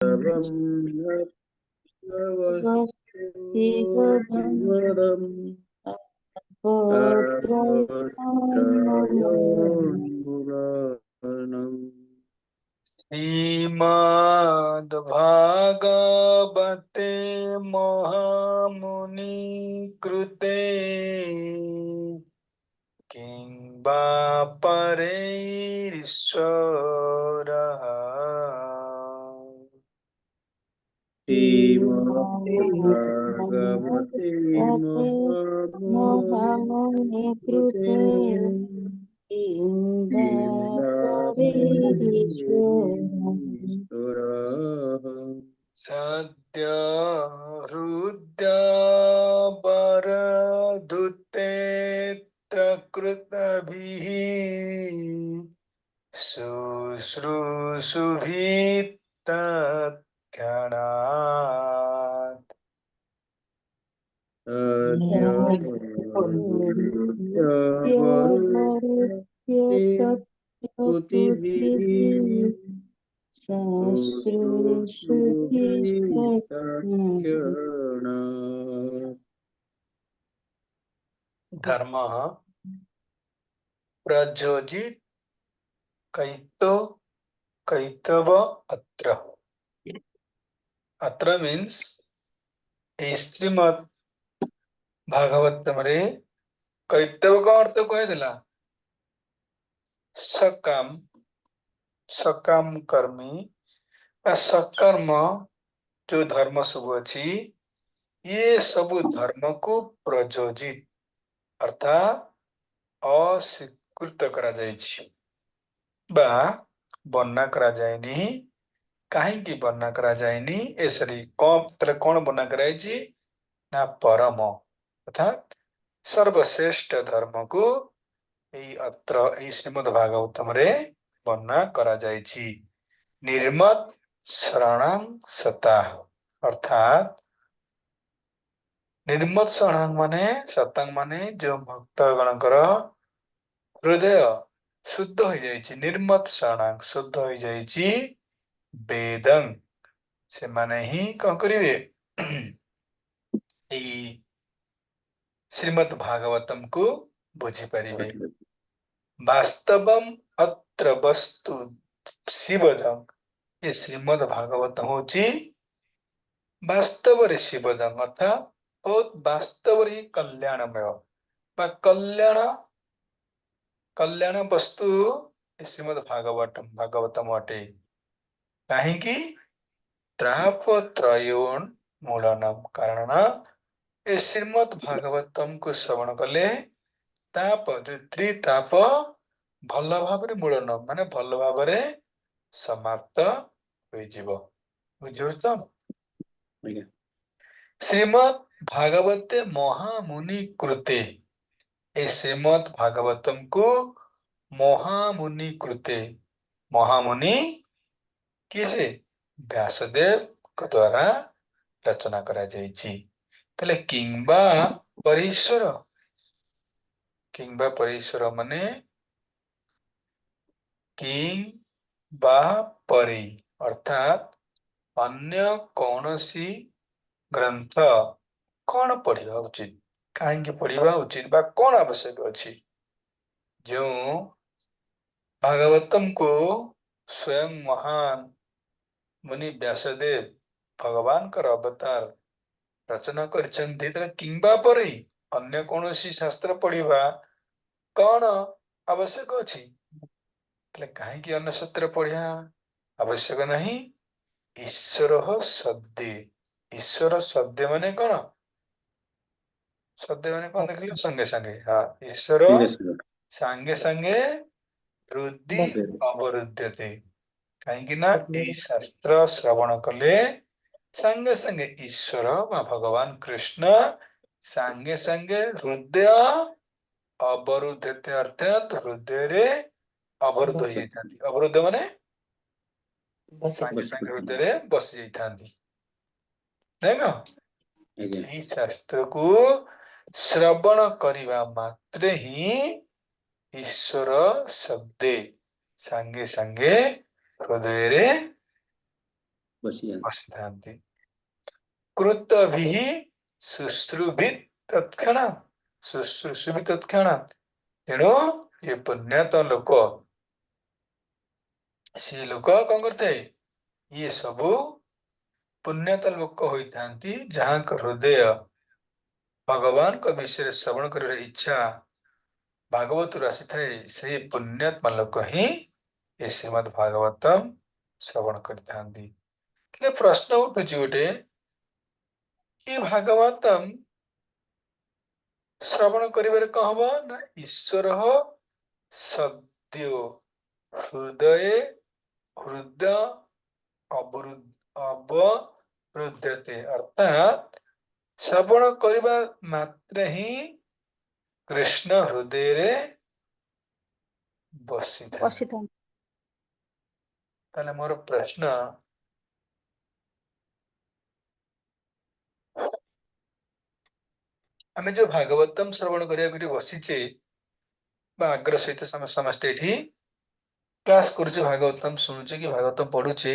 वरम् अभद्रायोऽन्मुलार्णम् श्रीमद्भागवते महामुनि कृते किं वा परैरीश्वरः श्रीमद्भागवते महामुनि महामुनिकृते कृते किं सद्य हृदय वरदुते कृतभिः शुश्रूषुभिः तत्क्षणात् स्तुतिभिः धर्म प्रयोजित कैतो कैतव अत्र अत्र मीन्स श्रीमद् भागवतम रे कैतव का अर्थ कहदेला सकाम सकाम कर्मी सकर्म जो धर्म सब अच्छी ये सब धर्म को प्रयोजित अर्थात अस्वीकृत करा जायछि बा बना करा जायनि काहेकि बना करा जायनि एसरी कौन बना करायछि ना परम अर्थात सर्वश्रेष्ठ धर्म को अत्र श्रीमद् भागवतम रे बना करा जायछि निर्मत शरणं सता अर्थात निर्मत शरण माने सतांग माने जो भक्त गणकर हृदय शुद्ध हो जाइछि निर्मत शरण शुद्ध हो जाइछि वेदं से माने ही कौन करिवे श्रीमद् भागवतम को बुझी परिवे वास्तवम अत्र वस्तु शिवदं ये श्रीमद् भागवतम होची वास्तव रे शिवदं अर्थात बहुत वास्तव रे कल्याणमय बा कल्याण वस्तु श्रीमद् भागवतम अटे काहेकि त्रापत्रयोन मूलनम कारण ए श्रीमद् भागवतम को श्रवण कले ताप जो त्रिताप भल भाव मूलन माने भल भाव समाप्त हो बुझ श्रीमद् भागवते महामुनि कृते ए श्रीमद् भागवतम को महामुनि कृते महामुनि किसे व्यासदेव के द्वारा रचना करा जायछि तले किंबा परीश्वर माने किंग बा परि अर्थात अन्य कौनसी ग्रंथ कौन पढ़िबा उचित काहेकि पढ़िबा उचित बा कौन आवश्यक अछि जो भागवतम को स्वयं महान मुनि व्यासदेव भगवान कर अवतार रचना करछन्ति त किंबा परि अन्य कौनसी शास्त्र पढ़िबा कौन आवश्यक अछि तले काहेकि अन्य शास्त्र पढ़िया आवश्यक नहीं ईश्वर सद्य माने कौन सद्य माने कौन देखिल संगे संगे हाँ ईश्वर संगे संगे वृद्धि अवरुद्धते कहीं ना यही शास्त्र श्रवण कले संगे संगे ईश्वर वा भगवान कृष्ण संगे संगे हृदय अवरुद्धते अर्थात हृदय रे अवरुद्ध हो जाइथांती अवरुद्ध माने संगे संगे हृदय रे बस जाइथांती देखो यही शास्त्र को श्रवण करिवा मात्रे ही ईश्वर शब्दे संगे संगे हृदय रे ବସିଥାନ୍ତି। କୃତଭିଃ ଶୁଶ୍ରୁଭିଃ ତତ୍କ୍ଷଣାତ୍ ଶୁଶ୍ରୁଷୁଭି ତତ୍କ୍ଷଣାତ୍। ତେଣୁ ଏ ପୁଣ୍ୟାତ ଲୋକ, ସେ ଲୋକ କଣ କରିଥାଏ? ଇଏ ସବୁ ପୁଣ୍ୟତ ଲୋକ ହୋଇଥାନ୍ତି, ଯାହାଙ୍କ ହୃଦୟ ଭଗବାନଙ୍କ ବିଷୟରେ ଶ୍ରବଣ କରିବାର ଇଚ୍ଛା ଭାଗବତରୁ ଆସିଥାଏ। ସେହି ପୁଣ୍ୟାତ୍ମା ଲୋକ ହିଁ ଏ ଶ୍ରୀମଦ୍ ଭାଗବତମ୍ ଶ୍ରବଣ କରିଥାନ୍ତି। ହେଲେ ପ୍ରଶ୍ନ ଉଠୁଛି ଗୋଟେ, ଏ ଭାଗବତମ୍ ଶ୍ରବଣ କରିବାରେ କଣ ହବ ନା, ଈଶ୍ୱର ସଦ୍ୟ ହୃଦୟ ଅବରୁଦ୍ଧତେ, ଅର୍ଥାତ୍ ଶ୍ରବଣ କରିବା ମାତ୍ରେ ହିଁ କୃଷ୍ଣ ହୃଦୟରେ ବସିଥାନ୍ତି। ତାହେଲେ ମୋର ପ୍ରଶ୍ନ, ଆମେ ଯୋଉ ଭାଗବତମ୍ ଶ୍ରବଣ କରିବାକୁ ଏଠି ବସିଛେ ବା ଆଗ୍ରହ ସହିତ ସମସ୍ତେ ଏଠି କ୍ଲାସ କରୁଛେ, ଭାଗବତମ୍ ଶୁଣୁଛେ କି ଭାଗବତମ୍ ପଢୁଛେ,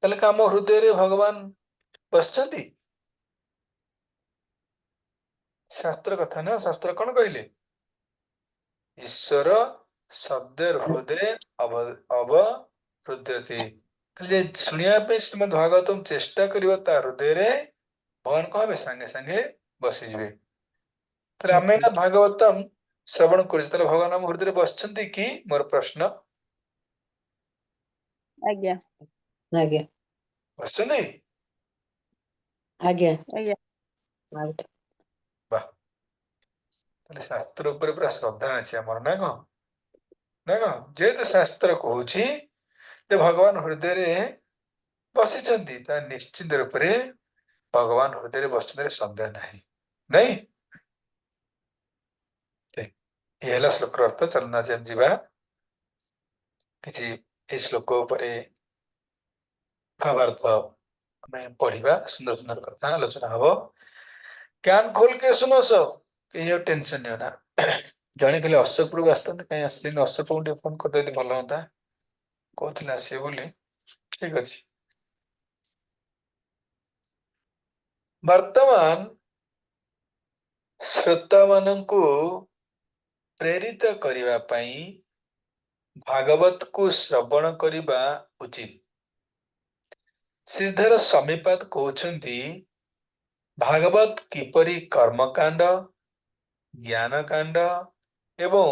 ତାହେଲେ ଆମ ହୃଦୟରେ ଭଗବାନ ବସିଛନ୍ତି? ଶାସ୍ତ୍ର କଥା ନା, ଶାସ୍ତ୍ର କଣ କହିଲେ? ଈଶ୍ୱର ଶବ୍ଦ ହୃଦୟ ଅବରୁଦ୍ଧତେ। ଖାଲି ଶୁଣିବା ପାଇଁ ଶ୍ରୀମଦ୍ ଭାଗବତମ୍ ଚେଷ୍ଟା କରିବ, ତା ହୃଦୟରେ ଭଗବାନ କଣ ହେବେ? ସାଙ୍ଗେ ସାଙ୍ଗେ ବସିଯିବେ। ତାହେଲେ ଆମେ ନା ଭାଗବତମ୍ ଶ୍ରବଣ କରୁଛେ, ତାହେଲେ ଭଗବାନ ଆମ ହୃଦୟରେ ବସିଛନ୍ତି କି? ମୋର ପ୍ରଶ୍ନ। ଆଜ୍ଞା ଆଜ୍ଞା ବସିଛନ୍ତି? ଆଜ୍ଞା ଆଜ୍ଞା। ବାଃ, ତାହେଲେ ଶାସ୍ତ୍ର ଉପରେ ପୁରା ଶ୍ରଦ୍ଧା ଅଛି ଆମର, ନା କଣ? ନା କଣ? ଯେହେତୁ ଶାସ୍ତ୍ର କହୁଛି ଯେ ଭଗବାନ ହୃଦୟରେ ବସିଛନ୍ତି, ତା ନିଶ୍ଚିତ ରୂପରେ ଭଗବାନ ହୃଦୟରେ ବସିଛନ୍ତି, ସନ୍ଦେହ ନାହିଁ, ନାଇଁ? ଏ ହେଲା ଶ୍ଲୋକର ଅର୍ଥ। ଚାଲୁନା ଯିବା କିଛି এই ଶ୍ଲୋକ ଉପରେ ଭାବାର୍ଥ ଆମେ ପଢିବା। ସୁନ୍ଦର ସୁନ୍ଦର କଥା ଆଲୋଚନା ହବ। କାନ ଖୋଲ କେ ଶୁଣ ସବ, କେହି ଆଉ ଟେନସନ ନିଅ ନା। ଜଣେ ଖାଲି ଅଶୋକପୁରକୁ ଆସିଥାନ୍ତେ, କାହିଁ ଆସିଲେନି? ଅଶୋକପୁରକୁ ଟିକେ ଫୋନ କରିଦେଲେ ଭଲ ହୁଅନ୍ତା, କହୁଥିଲେ ଆସିବେ ବୋଲି। ଠିକ ଅଛି। ବର୍ତ୍ତମାନ ଶ୍ରୋତା ମାନଙ୍କୁ ପ୍ରେରିତ କରିବା ପାଇଁ ଭାଗବତକୁ ଶ୍ରବଣ କରିବା ଉଚିତ। ଶ୍ରୀଧର ସମୀପାଦ କହୁଛନ୍ତି, ଭାଗବତ କିପରି କର୍ମକାଣ୍ଡ, ଜ୍ଞାନ କାଣ୍ଡ ଏବଂ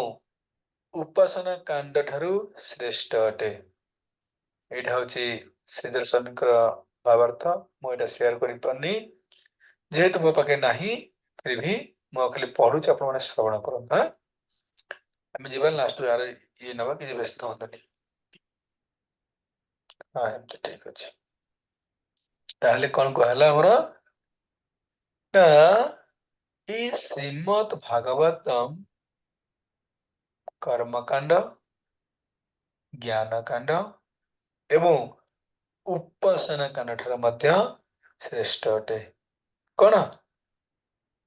ଉପାସନା କାଣ୍ଡ ଠାରୁ ଶ୍ରେଷ୍ଠ ଅଟେ। ଏଇଟା ହଉଛି ଶ୍ରୀଧର ସ୍ୱାମୀଙ୍କର ଭାବାର୍ଥ। ମୁଁ ଏଇଟା ସେୟାର କରିପାରୁନି ଯେହେତୁ ମୋ ପାଖେ ନାହିଁ, ଫିର ବି ମୁଁ ଖାଲି ପଢୁଛି, ଆପଣମାନେ ଶ୍ରବଣ କରନ୍ତୁ। ଆମେ ଯିବା ଲାଷ୍ଟ ଇଏ ନେବା, କିଛି ବ୍ୟସ୍ତ ହୁଅନ୍ତୁନି। ହଁ, ଏମିତି ଠିକ ଅଛି। ତାହେଲେ କଣ କୁହାହେଲା ଆମର ନା, ଏଇ ଶ୍ରୀମଦ୍ ଭାଗବତମ୍ କର୍ମକାଣ୍ଡ, ଜ୍ଞାନ କାଣ୍ଡ ଏବଂ ଉପାସନା କାଣ୍ଡ ଠାରୁ ମଧ୍ୟ ଶ୍ରେଷ୍ଠ ଅଟେ। କଣ?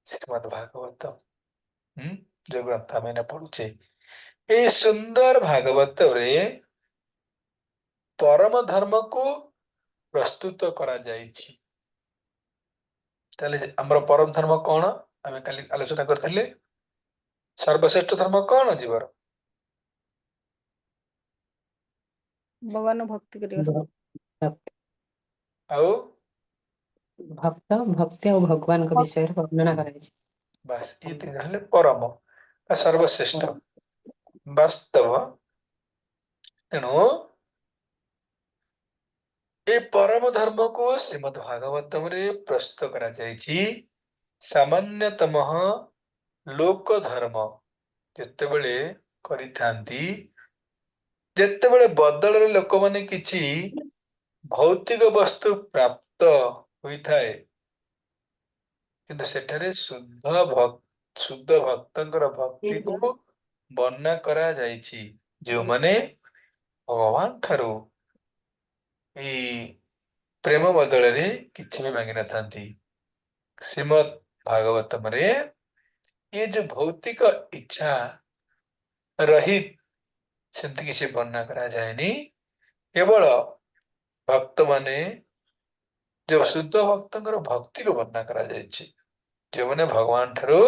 ଶ୍ରୀମଦ୍ ଭାଗବତମ୍, ଯୋଉ ଗ୍ରନ୍ଥ ଆମେ ଏଇନା ପଢୁଛେ, ଏଇ ସୁନ୍ଦର ଭାଗବତରେ ପରମ ଧର୍ମକୁ ପ୍ରସ୍ତୁତ କରାଯାଇଛି। ତାହେଲେ ଆମର ପରମ ଧର୍ମ କଣ? ଆମେ କାଲି ଆଲୋଚନା କରିଥିଲେ। ସର୍ବଶ୍ରେଷ୍ଠ ଧର୍ମ କଣ ଜୀବର? ଭଗବାନ ଭକ୍ତି କରିବା। ଆଉ ଭକ୍ତି ଆଉ ଭଗବାନଙ୍କ ବିଷୟରେ ବର୍ଣ୍ଣନା କରାଯାଇଛି। ବାସ୍, ଇଏ ତିନି ହେଲେ ପରମ ବା ସର୍ବଶ୍ରେଷ୍ଠ ବାସ୍ତବ। ତେଣୁ ଏ ପରମ ଧର୍ମକୁ ଶ୍ରୀମଦ୍ ଭାଗବତମରେ ପ୍ରସ୍ତୁତ କରାଯାଇଛି। ସାମାନ୍ୟତମ ଲୋକ ଧର୍ମ ଯେତେବେଳେ କରିଥାନ୍ତି, ଯେତେବେଳେ ବଦଳରେ ଲୋକମାନେ କିଛି ଭୌତିକ ବସ୍ତୁ ପ୍ରାପ୍ତ ହୋଇଥାଏ, କିନ୍ତୁ ସେଠାରେ ଶୁଦ୍ଧ ଭକ୍ତଙ୍କର ଭକ୍ତିକୁ ବର୍ଣ୍ଣନା କରାଯାଇଛି, ଯେଉଁମାନେ ଭଗବାନ ଠାରୁ ଏଇ ପ୍ରେମ ବଦଳରେ କିଛି ବି ମାଗିନଥାନ୍ତି। ଶ୍ରୀମଦ୍ ଭାଗବତମରେ ये जो भौतिक इच्छा रहित ସେମିତି କିଛି ବର୍ଣ୍ଣନା କରାଯାଏନି। କେବଳ ଭକ୍ତ ମାନେ जो शुद्ध भक्तଙ୍କର भक्ति को वर्णना करा जायछि जो माने भगवान ठारो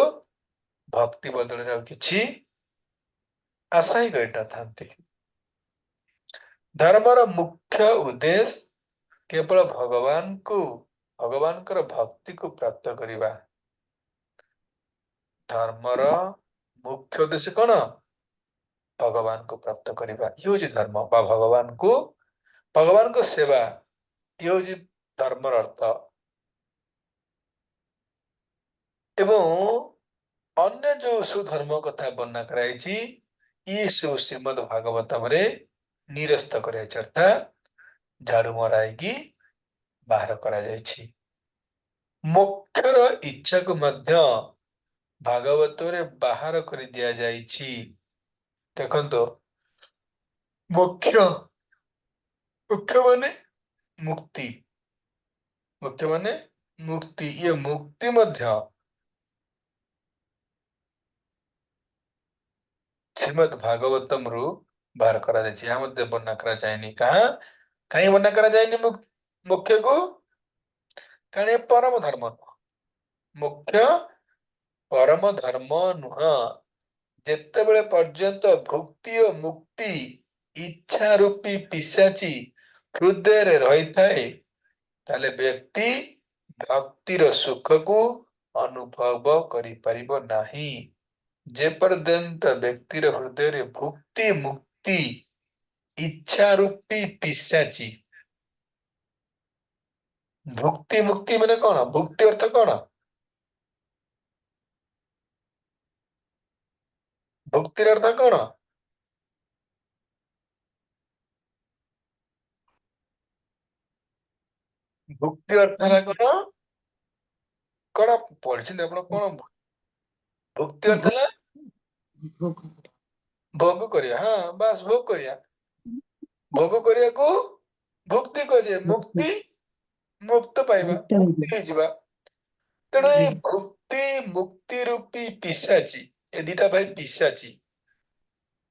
भक्ति बदल रे किछि आशा ही करिता थांती धर्मर मुख्य उद्देश्य केवल भगवान कर भक्ति को प्राप्त करिबा धर्मर मुख्य उद्देश्य कौन भगवान को प्राप्त करिबा ये होछि धर्म बा भगवान को सेवा ये होछि धर्मर अर्थ एवं अन्य जो सुधर्म कथा वर्णना कराइछि ये सब श्रीमद् भागवतम रे निरस्त कराइछि अर्थात झाड़ू मराइकी बाहर करा जाइछि मोक्षर इच्छा को मध्य भागवत रे बाहर कर दिया जाइछि देखंतो मोक्ष मुख्य माने मुक्ति मुख्य माने मुक्ति ये मुक्ति मध्य श्रीमद् भागवतम रु बाहर करा जाइछि या मध्य वर्णना करा जायनि कहा कहीं वर्णना करा जायनि मुख्य को कारण ये परम धर्म मुख्य परम धर्म नुह जेतेबेले पर्यंत भुक्ति और मुक्ति इच्छा रूपी पिशाची हृदय रे रही थाए ताले व्यक्ति भक्तिर सुख को अनुभव करि परिबो नाही जे पर्यंत व्यक्तिर हृदय रे भुक्ति मुक्ति इच्छा रूपी पिशाची भुक्ति मुक्ति माने कौन भुक्ति अर्थ कौन भुक्तिर अर्थ कौन भुक्ति अर्थ है कौन कौन पढ़िछिन आपण कौन भुक्ति अर्थ है भोग करिया हाँ बस भोग करिया को भुक्ति कहे मुक्ति मुक्त पाइबा मुक्ति हे जिबा तेणु ए भुक्ति मुक्ति रूपी पिशाची ए दिटा भाई पिशाची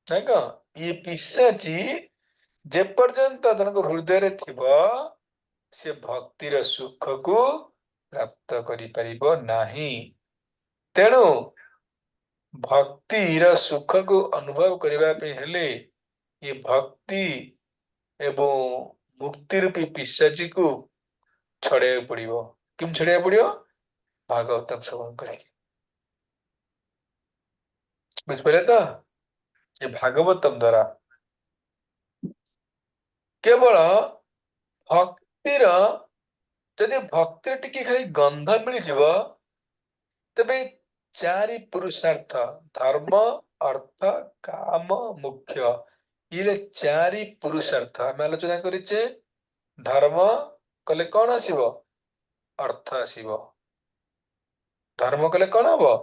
ना का ये पिशाची जे पर्यंत तनको हृदय रे थिबो से भक्तिर सुख को प्राप्त करि परिबो नाही तेणु भक्तिर सुख को अनुभव करबा पे हेले ये भक्ति एवं मुक्ति रूपी पिशाची को छड़े पड़िबो किम छड़े पड़िबो भागवतम श्रवण करिके बुझ पड़े तो ये भागवतम द्वारा केवल भक्तिर जदि भक्तिर टिके खाली गंध मिल जिवो तबे चारि पुरुषार्थ धर्म अर्थ काम मुख्य ये चारि पुरुषार्थ आम आलोचना करिचे धर्म कले कौन आसीबो अर्थ आसीबो धर्म कले कौन हबो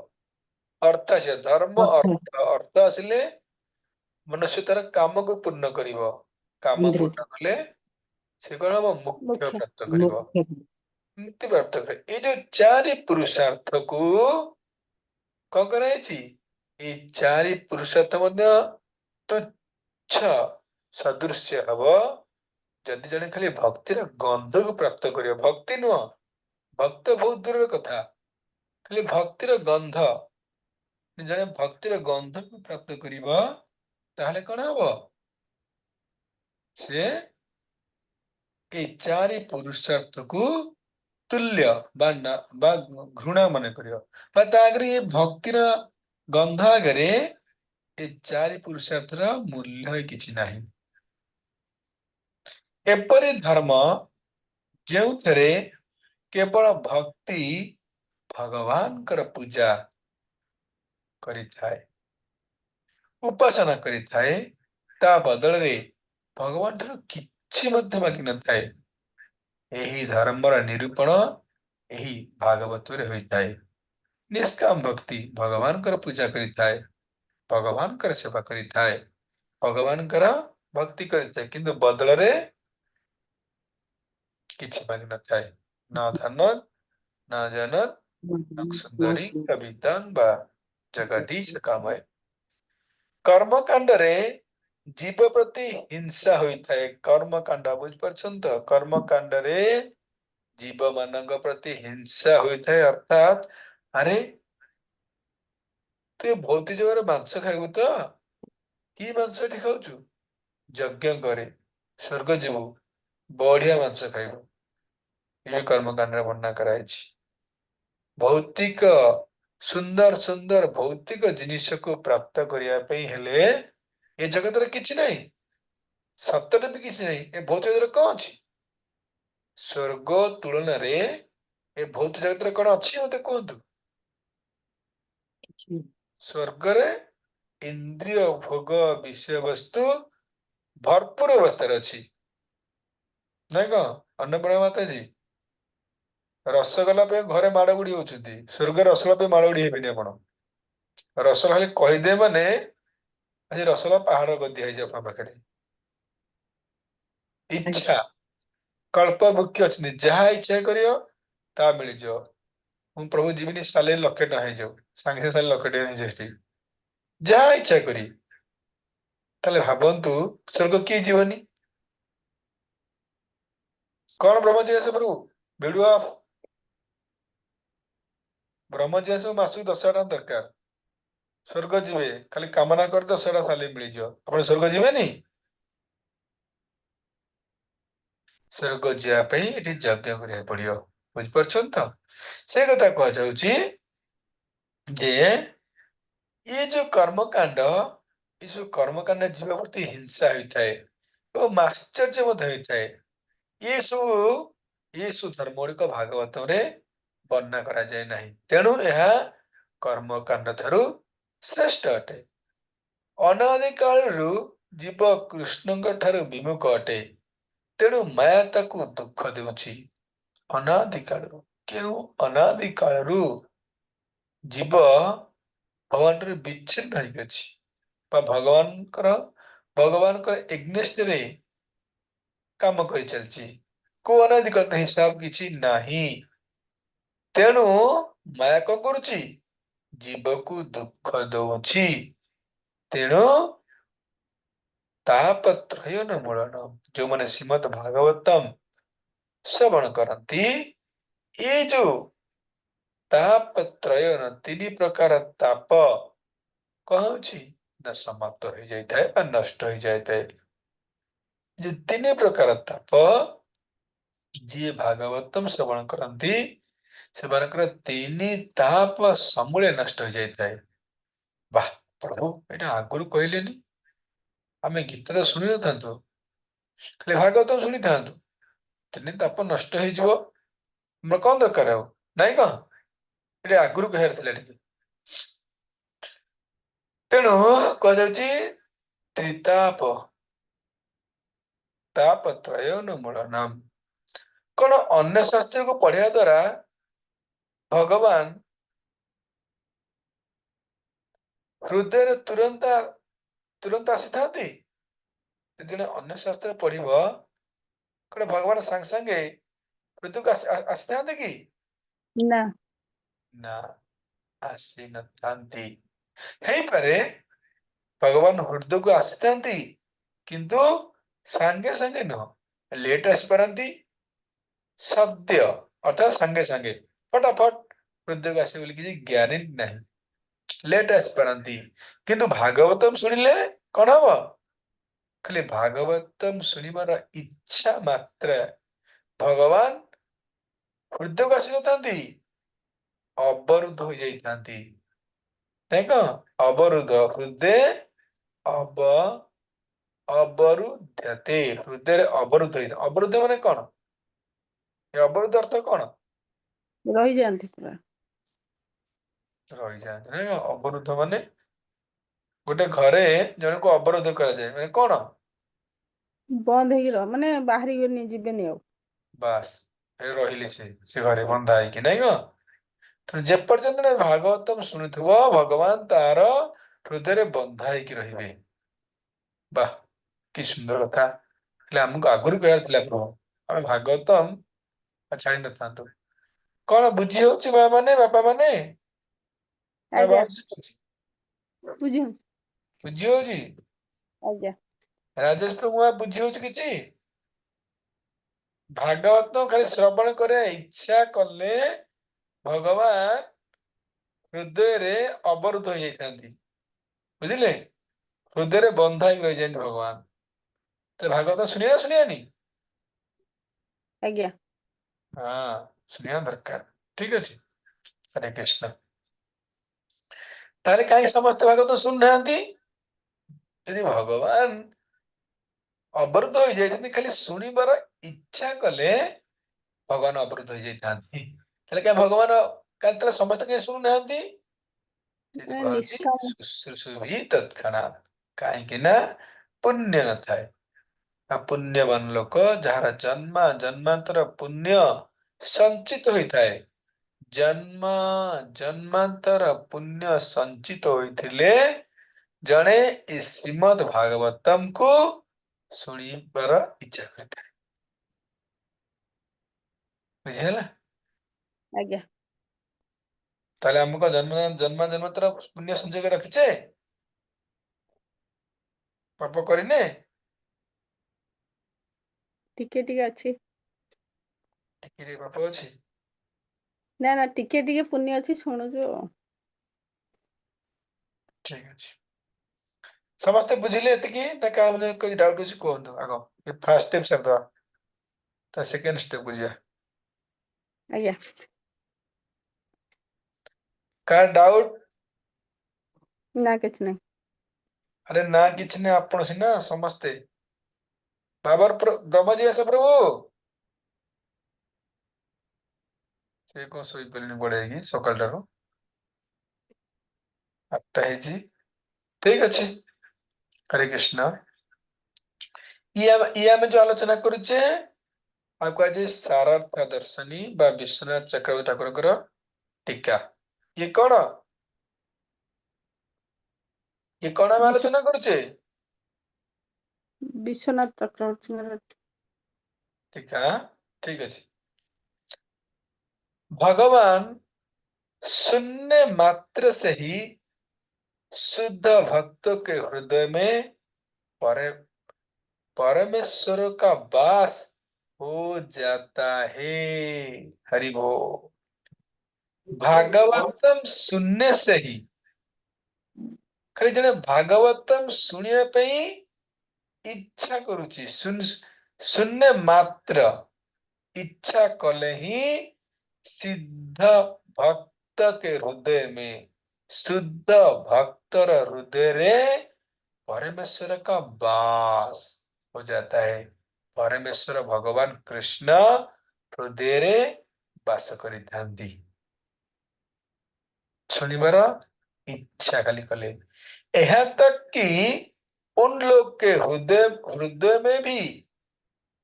अर्थ आसीबो धर्म अर्थ आसिले मनुष्य तार काम को पूर्ण करिवो काम पूर्ण कले से कौन हबो मुख्य प्राप्त करिवो मुक्ति प्राप्त करे ये जो चारि पुरुषार्थ को कौन कराइछि ये चारि पुरुषार्थ मध्य तुच्छ सदृश्य हबो जदि जने खाली भक्तिर गंध को प्राप्त करियो भक्ति नुह भक्त बहुत दूर कथा खाली भक्तिर गंध जने भक्तिर गंध को प्राप्त करिबो ताहले कोन हबो से ए चारि पुरुषार्थ को तुल्य बा घृणा मन करियो तागरे ये भक्तिर गंध आगरे ए चारि पुरुषार्थर मूल्य किछि नाही एपरि धर्म जेउथरे केवल भक्ति भगवान कर पूजा करिथाए उपासना करिथाए ता बदल रे भगवान ठाରୁ किछि मध्य मागी न थाए एही धर्मर निरूपण एही भागवत रे होइथाए निष्काम भक्ति भगवान कर पूजा करिथाए भगवान कर सेवा करिथाए भगवान कर भक्ति करिथाए किंतु बदल रे किछि मागी न थाए न धन न जन न सुंदरी कविता बा जगदीश कामय कर्म कांड रे जीव प्रति हिंसा होई थाए कर्म कांड बुझ परछन तो कर्म कांड रे जीव मान प्रति हिंसा होता है, अर्थात अरे तू बहुत जगह मांस खाइबू तो कि मांस खाऊ यज्ञ करे स्वर्ग जीव बढ़िया मांस खाइबू, ये कर्मकांड वर्णना कराई। भौतिक सुंदर सुंदर भौतिक जिनिस को प्राप्त करने हेले ये जगत रे किछि नहीं, सत्य भी किछि नहीं। ये भौतिक जगत कौन अछि? स्वर्ग तुलन रे ये भौतिक जगत रे कौन अछि मते कहतु? କିଛି स्वर्ग रे इंद्रिय भोग विषय वस्तु भरपूर अवस्था अच्छी नहीं कह अन्नपूर्णा माता जी रसगोला पे घरे माड़ गुड़ी होती, स्वर्ग रसगोला पे माड़ गुड़ी हेबेनि आपण। रसगोला खाली कहीदे माने आज रसगोला पहाड़ कर दिया आपन पाखरे। ଆଜ୍ଞା इच्छा कल्प वृक्ष अच्छी जहाँ इच्छा करियो ता मिल जाओ। ମୁଁ ପ୍ରଭୁ ଯିବିନି ସାଲେରୀ 1,00,000 ହେଇଯାଉ, ସାଙ୍ଗେ ସାଙ୍ଗେ ସାଲେରୀ 1,00,000 ହେଇଯାଉ ସେଠି ଯାହା ଇଚ୍ଛା କରି। ତାହେଲେ ଭାବନ୍ତୁ ସ୍ୱର୍ଗ କିଏ ଯିବନି? କଣ ବ୍ରହ୍ମ ଜିଜ୍ଞାସା ପ୍ରଭୁ ଭିଡିଓ ଅଫ୍ ବ୍ରହ୍ମ ଜିଜ୍ଞାସା ମାସକୁ 10,000 ଟଙ୍କା ଦରକାର, ସ୍ୱର୍ଗ ଯିବେ ଖାଲି କାମନା କରି 10,000 ସାଲେରୀ ମିଳିଯିବ, ଆପଣ ସ୍ୱର୍ଗ ଯିବେନି? ସ୍ୱର୍ଗ ଯିବା ପାଇଁ ଏଠି ଯଜ୍ଞ କରିବାକୁ ପଡିବ, ବୁଝିପାରୁଛନ୍ତି ତ? ସେ କଥା କୁହାଯାଉଛି ଯେ ये जो कर्मकांड ये सब कर्मकांड जीव प्रति हिंसा होता है और आश्चर्य होता है। ये सब धर्म गुड़िक भागवत रे वर्णना करा जाए नहीं, तेणु यह कर्मकांड ठारू श्रेष्ठ अटे। अनादि कालरू जीव कृष्ण ठारू विमुख अटे, तेणु माया ताकू दुख देउछि। अनादि कालरू क्यों अनादि कालरू जीव भगवान ठारू विच्छिन्न होइक अछि बा भगवान एग्नेस्ट रे काम कर चलछि, को अनादि काल हिसाब किछि नाही। तेणु माया कौन करुछि? जीव को दुख दउछि। तेणु तापत्रय न मूलनम, जो माने श्रीमद् भागवतम श्रवण करती ये जो तापत्रय न 3 प्रकार ताप कहछि न समाप्त हो जाता है नष्ट हो जाता है। जो 3 प्रकार ताप जी भागवतम श्रवण करती से 3 ताप समूले नष्ट हो जाता है। वाह प्रभु एटा आगुरु कहलेनी, आमे गीता तो शुणी न था, खाली भागवतम शुणी था 3 ताप नष्ट हो जिवो, हमर कौन दरकार हो नहीं कह एटा आगुरु कहर थिला टिके। तेणु कह जाउची त्रिताप तापत्रय न मूलनम। कौन अन्य शास्त्र को पढ़िया द्वारा भगवान हृदय तुरंत तुरंत आसी था? जड़े अन्य शास्त्र पढ़व कौन भगवान सांगे सांगे हृदय को आसी था कि ନା ना? आसी न पारे भगवान हृदय को आसी था किंतु सांगे सांगे नुह लेट आसी पारती सद्य अर्थात सांगे सांगे फटाफट हृदय को आसे किसी ग्यारेंटी नहीं, लेट आसी पारती। किंतु भागवतम शुणिले कौन हम खाली भागवतम शुणिबार इच्छा मात्र भगवान हृदय को आसी नथांती, अवरुद्ध हो जाइथांती। देख अवरुद्ध हृदय अवरुद्धते, हृदय अवरुद्ध होइता। अवरुद्ध माने कौन? ये अवरुद्ध अर्थ कौन? ରହିଯାଆନ୍ତି ପୁରା। रही जाए नहीं, अवरुद्ध माने गोटे घरे जन को अवरुद्ध करा जाए माने कौन? ବନ୍ଦ ହେଇକି ରହ ମାନେ ବାହାରିବେନି ଯିବେନି ଆଉ। बास रही से घरे बंधा है कि नहीं गो? तो जेपर्यंत भागवतम शुणुथिबो भगवान तार हृदय बंधा है कि रहिबे। वाह कि सुंदर कथा, हेले हमको आगुरी कहर थिला प्रभु आमे भागवतम छाड़ी न थांतु। कौन बुझी होची मां माने बापा माने ना ଆଜ୍ଞା बाबू होची ବୁଝି बुझी होची? ଆଜ୍ଞା राजेश प्रभु मां बुझी होची किछि? भागवत खाली श्रवण करे इच्छा कले भगवान हृदय रे अवरुद्ध हो जाती बुझिले हृदय रे बंधा ही रह जाते भगवान तो भागवत शुनिया शुनियानी आज्ञा हाँ शुनिया दरकार ठीक अच्छे हरे कृष्ण ताले कहीं समस्त भागवत सुन नांती यदि भगवान अवरुद्ध हो जाते खाली शुणिबार इच्छा कले भगवान अवरुद्ध हो जाती क्या भगवान क्या समस्त कहीं शुणु नांती निष्काम शुश्रूषु तत्क्षणात कहीं पुण्य न थाए पुण्यवान लोक जार जन्म जन्मांतर पुण्य संचित होता है जन्म जन्मांतर पुण्य संचित होइथिले जणे ई श्रीमद् भागवतम को शुणिबार इच्छा करता है बुझिला आज्ञा ताले हमको जन्म जन्म जन्मांतर पुण्य संचय कर रखिछे पाप करिने टिके टिके अच्छी टिकिरे पाप अछि ना ना टिके टिके पुण्य अच्छी शुणुचु ठीक अछि समस्ते बुझिले एतिकी ना का मुझे कोई डाउट अछि कोहंतु आगो ये फर्स्ट स्टेप सब दा ता सेकंड स्टेप बुझिया आज्ञा का डाउट ना किछ नहीं अरे ना किछ ने आपण सिना समस्ते बाबर ब्रह्मजी आस प्रभु से को सोई पेलनी पड़ेगी सकाल टारो 8टा हेजी ठीक अछि हरे कृष्ण ये में जो आलोचना करूचे आपको आज सारार्थ दर्शनी बा विश्वनाथ चक्रवर्ती ठाकुर टीका ये कौन हम विश्व आलोचना करूचे विश्वनाथ चक्रवर्ती टीका ठीक अछि भगवान शून्य मात्र से ही शुद्ध भक्तों के हृदय में पर परमेश्वर का वास हो जाता है हरि बोल भागवतम सुनने से ही खाली जने भागवतम सुनिया पे इच्छा करूची शून्य मात्र इच्छा कले ही सिद्ध भक्त के हृदय में शुद्ध भक्तर हृदय रे परमेश्वर का वास हो जाता है परमेश्वर भगवान कृष्ण हृदय रे वास करिथांती सुनिबार इच्छा खाली कले यहाँ तक कि उन लोग के हृदय हृदय में भी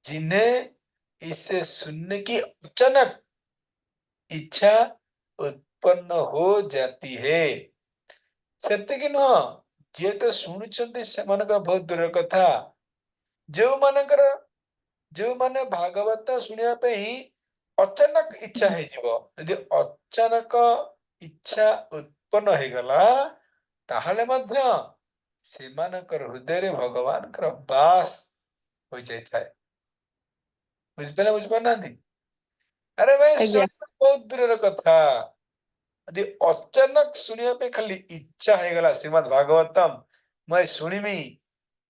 जिन्हें इसे सुनने की अचानक इच्छा उत्पन्न हो जाती है सेतिकी नुह जे तो शुणुचंती सेमानकर बहुत दूर कथा जो मानकर जो माने भागवत सुनिया पे ही अचानक इच्छा है जीवो यदि अचानक इच्छा उत्पन्न हो गला ताहले मध्य सेमानकर हृदय रे भगवान कर वास हो जाए बुझ पाना अरे भाई आज्ञा सुन बहुत दूर कथा यदि अचानक सुनिया पे खाली इच्छा हो गला श्रीमद् भागवतम मैं शुणिमी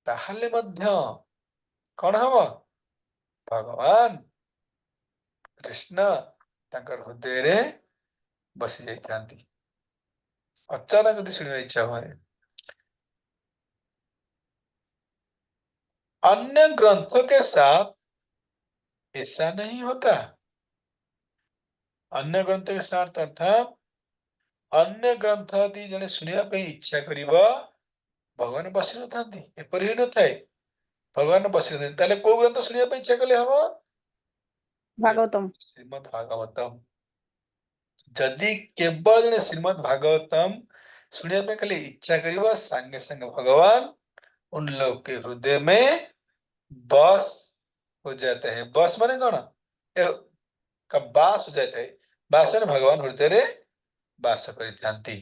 ताहले मध्य कौन हम भगवान कृष्ण तांकर हृदय रे बसी जाती अचानक यदि सुनिया इच्छा हुए अन्य ग्रंथों के साथ ऐसा नहीं होता अन्य ग्रंथ के साथ अर्थात अन्य ग्रंथ आदि जने सुनिया पे इच्छा करिबा भगवान बसी न थांती एपरि ही न थाए भगवान बसी न ताले को ग्रंथ सुनिया पे इच्छा कले हम भागवतम श्रीमद् भागवतम जदि केवल जने श्रीमद् भागवतम सुनिया पे खाली इच्छा करिबा संगे संगे भगवान उन लोग के हृदय में बस हो जाते हैं बस माने कौन का बास हो जाता है बास ने भगवान हृदय रे वास करिथांती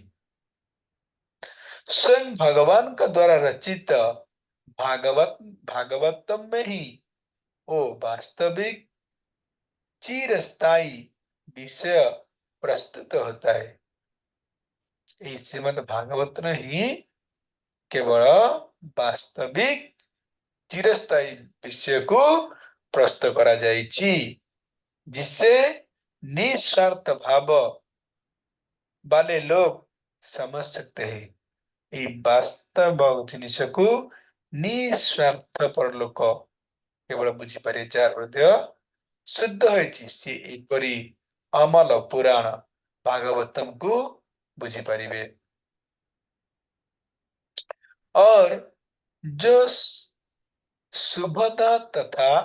स्वयं भगवान का द्वारा रचित भागवतम में ही वो वास्तविक चिरस्थायी विषय प्रस्तुत होता है। श्रीमद् भागवत ही केवल वास्तविक चिरस्थायी विषय को प्रस्तुत करा जाइछि, जिससे निस्वार्थ भाव वाले लोग समझ सकते हैं। ये वास्तव जिनिस को निस्वार्थ पर लोक केवल बुझीपारे, जार हृदय शुद्ध होइछि से एपरी अमल पुराण भागवतम को बुझीपारिबे। और जो शुभता तथा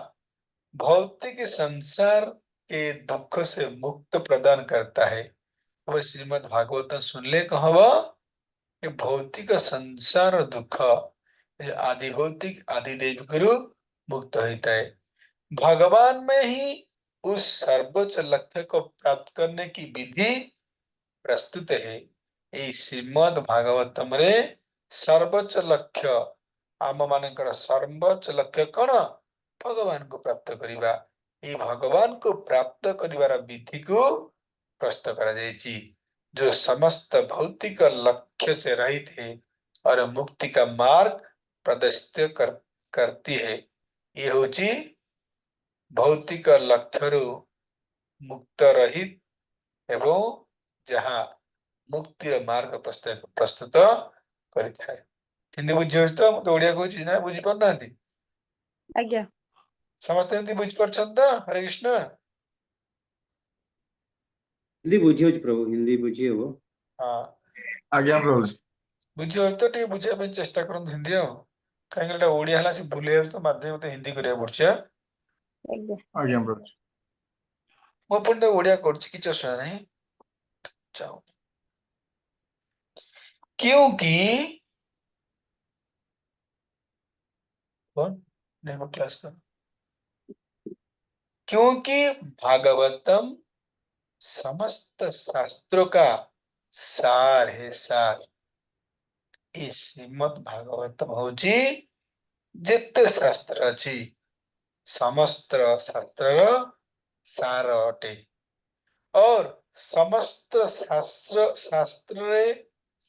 भौतिक संसार के दुख से मुक्त प्रदान करता है, वह श्रीमद् भागवतम सुनले कहवा कि भौतिक संसार दुख आदि भौतिक आदि देव गुरु मुक्त होता है। भगवान में ही उस सर्वोच्च लक्ष्य को प्राप्त करने की विधि प्रस्तुत है। ये श्रीमद् भागवतम रे सर्वोच्च लक्ष्य आम मानकर सर्वोच्च लक्ष्य कौन? भगवान को प्राप्त करिबा। ये भगवान को प्राप्त करिबार विधि को प्रस्तुत करा जायछि, जो समस्त भौतिक लक्ष्य से रहित है और मुक्ति का मार्ग प्रदर्शित करती है। ये होची भौतिक लक्ष्य मुक्त रहित एवं जहाँ मुक्ति मार्ग प्रस्तुत करिଥାଏ। हिंदी बुझी तो मत ओडिया कहूँ ना, बुझी पार आज्ञा समस्त हिंदी बुझी पारछन तो? हरे कृष्ण। हिंदी बुझी होची प्रभु, हिंदी बुझी हो। हाँ आज्ञा प्रभु। बुझी हो तो टे बुझिया पे चेष्टा करन हिंदी हो, काहे कि ओडिया हला से भूले तो माध्यम तो हिंदी करिया पड़छ। आज्ञा आज्ञा प्रभु। मो पण तो ओडिया करछि कि चोसा नहीं चाहो, क्योंकि कौन नहीं वो क्लास का, क्योंकि भागवतम समस्त शास्त्रों का सार है, सार। इस श्रीमद् भागवतम होची जिते शास्त्र अछि समस्त शास्त्र सार अटे। और समस्त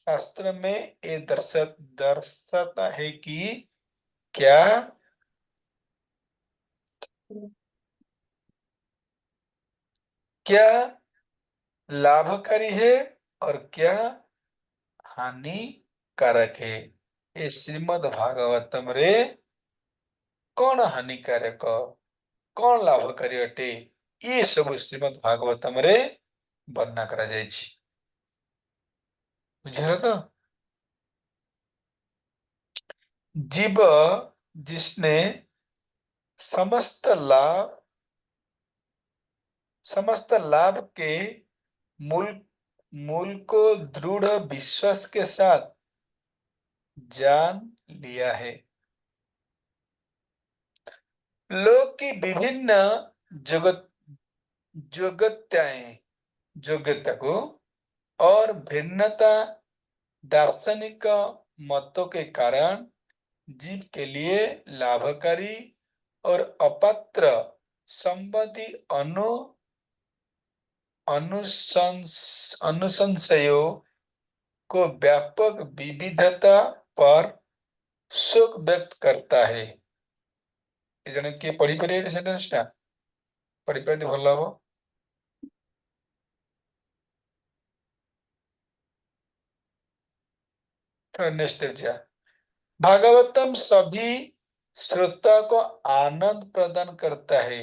शास्त्र में ये दर्शाता है कि क्या क्या लाभकारी है और क्या हानिकारक है। ये श्रीमद् भागवतम रे कौन हानिकारक कौन लाभकारी अटे, ये सब श्रीमद् भागवतम रे वर्णना करा जायछि। बुझिला तो? जीव जिसने समस्त लाभ के मूल को दृढ़ विश्वास के साथ जान लिया है। लोक की विभिन्न योग्यता को और भिन्नता दार्शनिक मतों के कारण जीव के लिए लाभकारी और अपात्र संबंधी अनुसंशयों को व्यापक विविधता पर शोक व्यक्त करता है। जने के पढ़ी परिए सेंटेंस टा पढ़ी परिए भल हबो। तो नेक्स्ट जा, भागवतम सभी श्रोता को आनंद प्रदान करता है।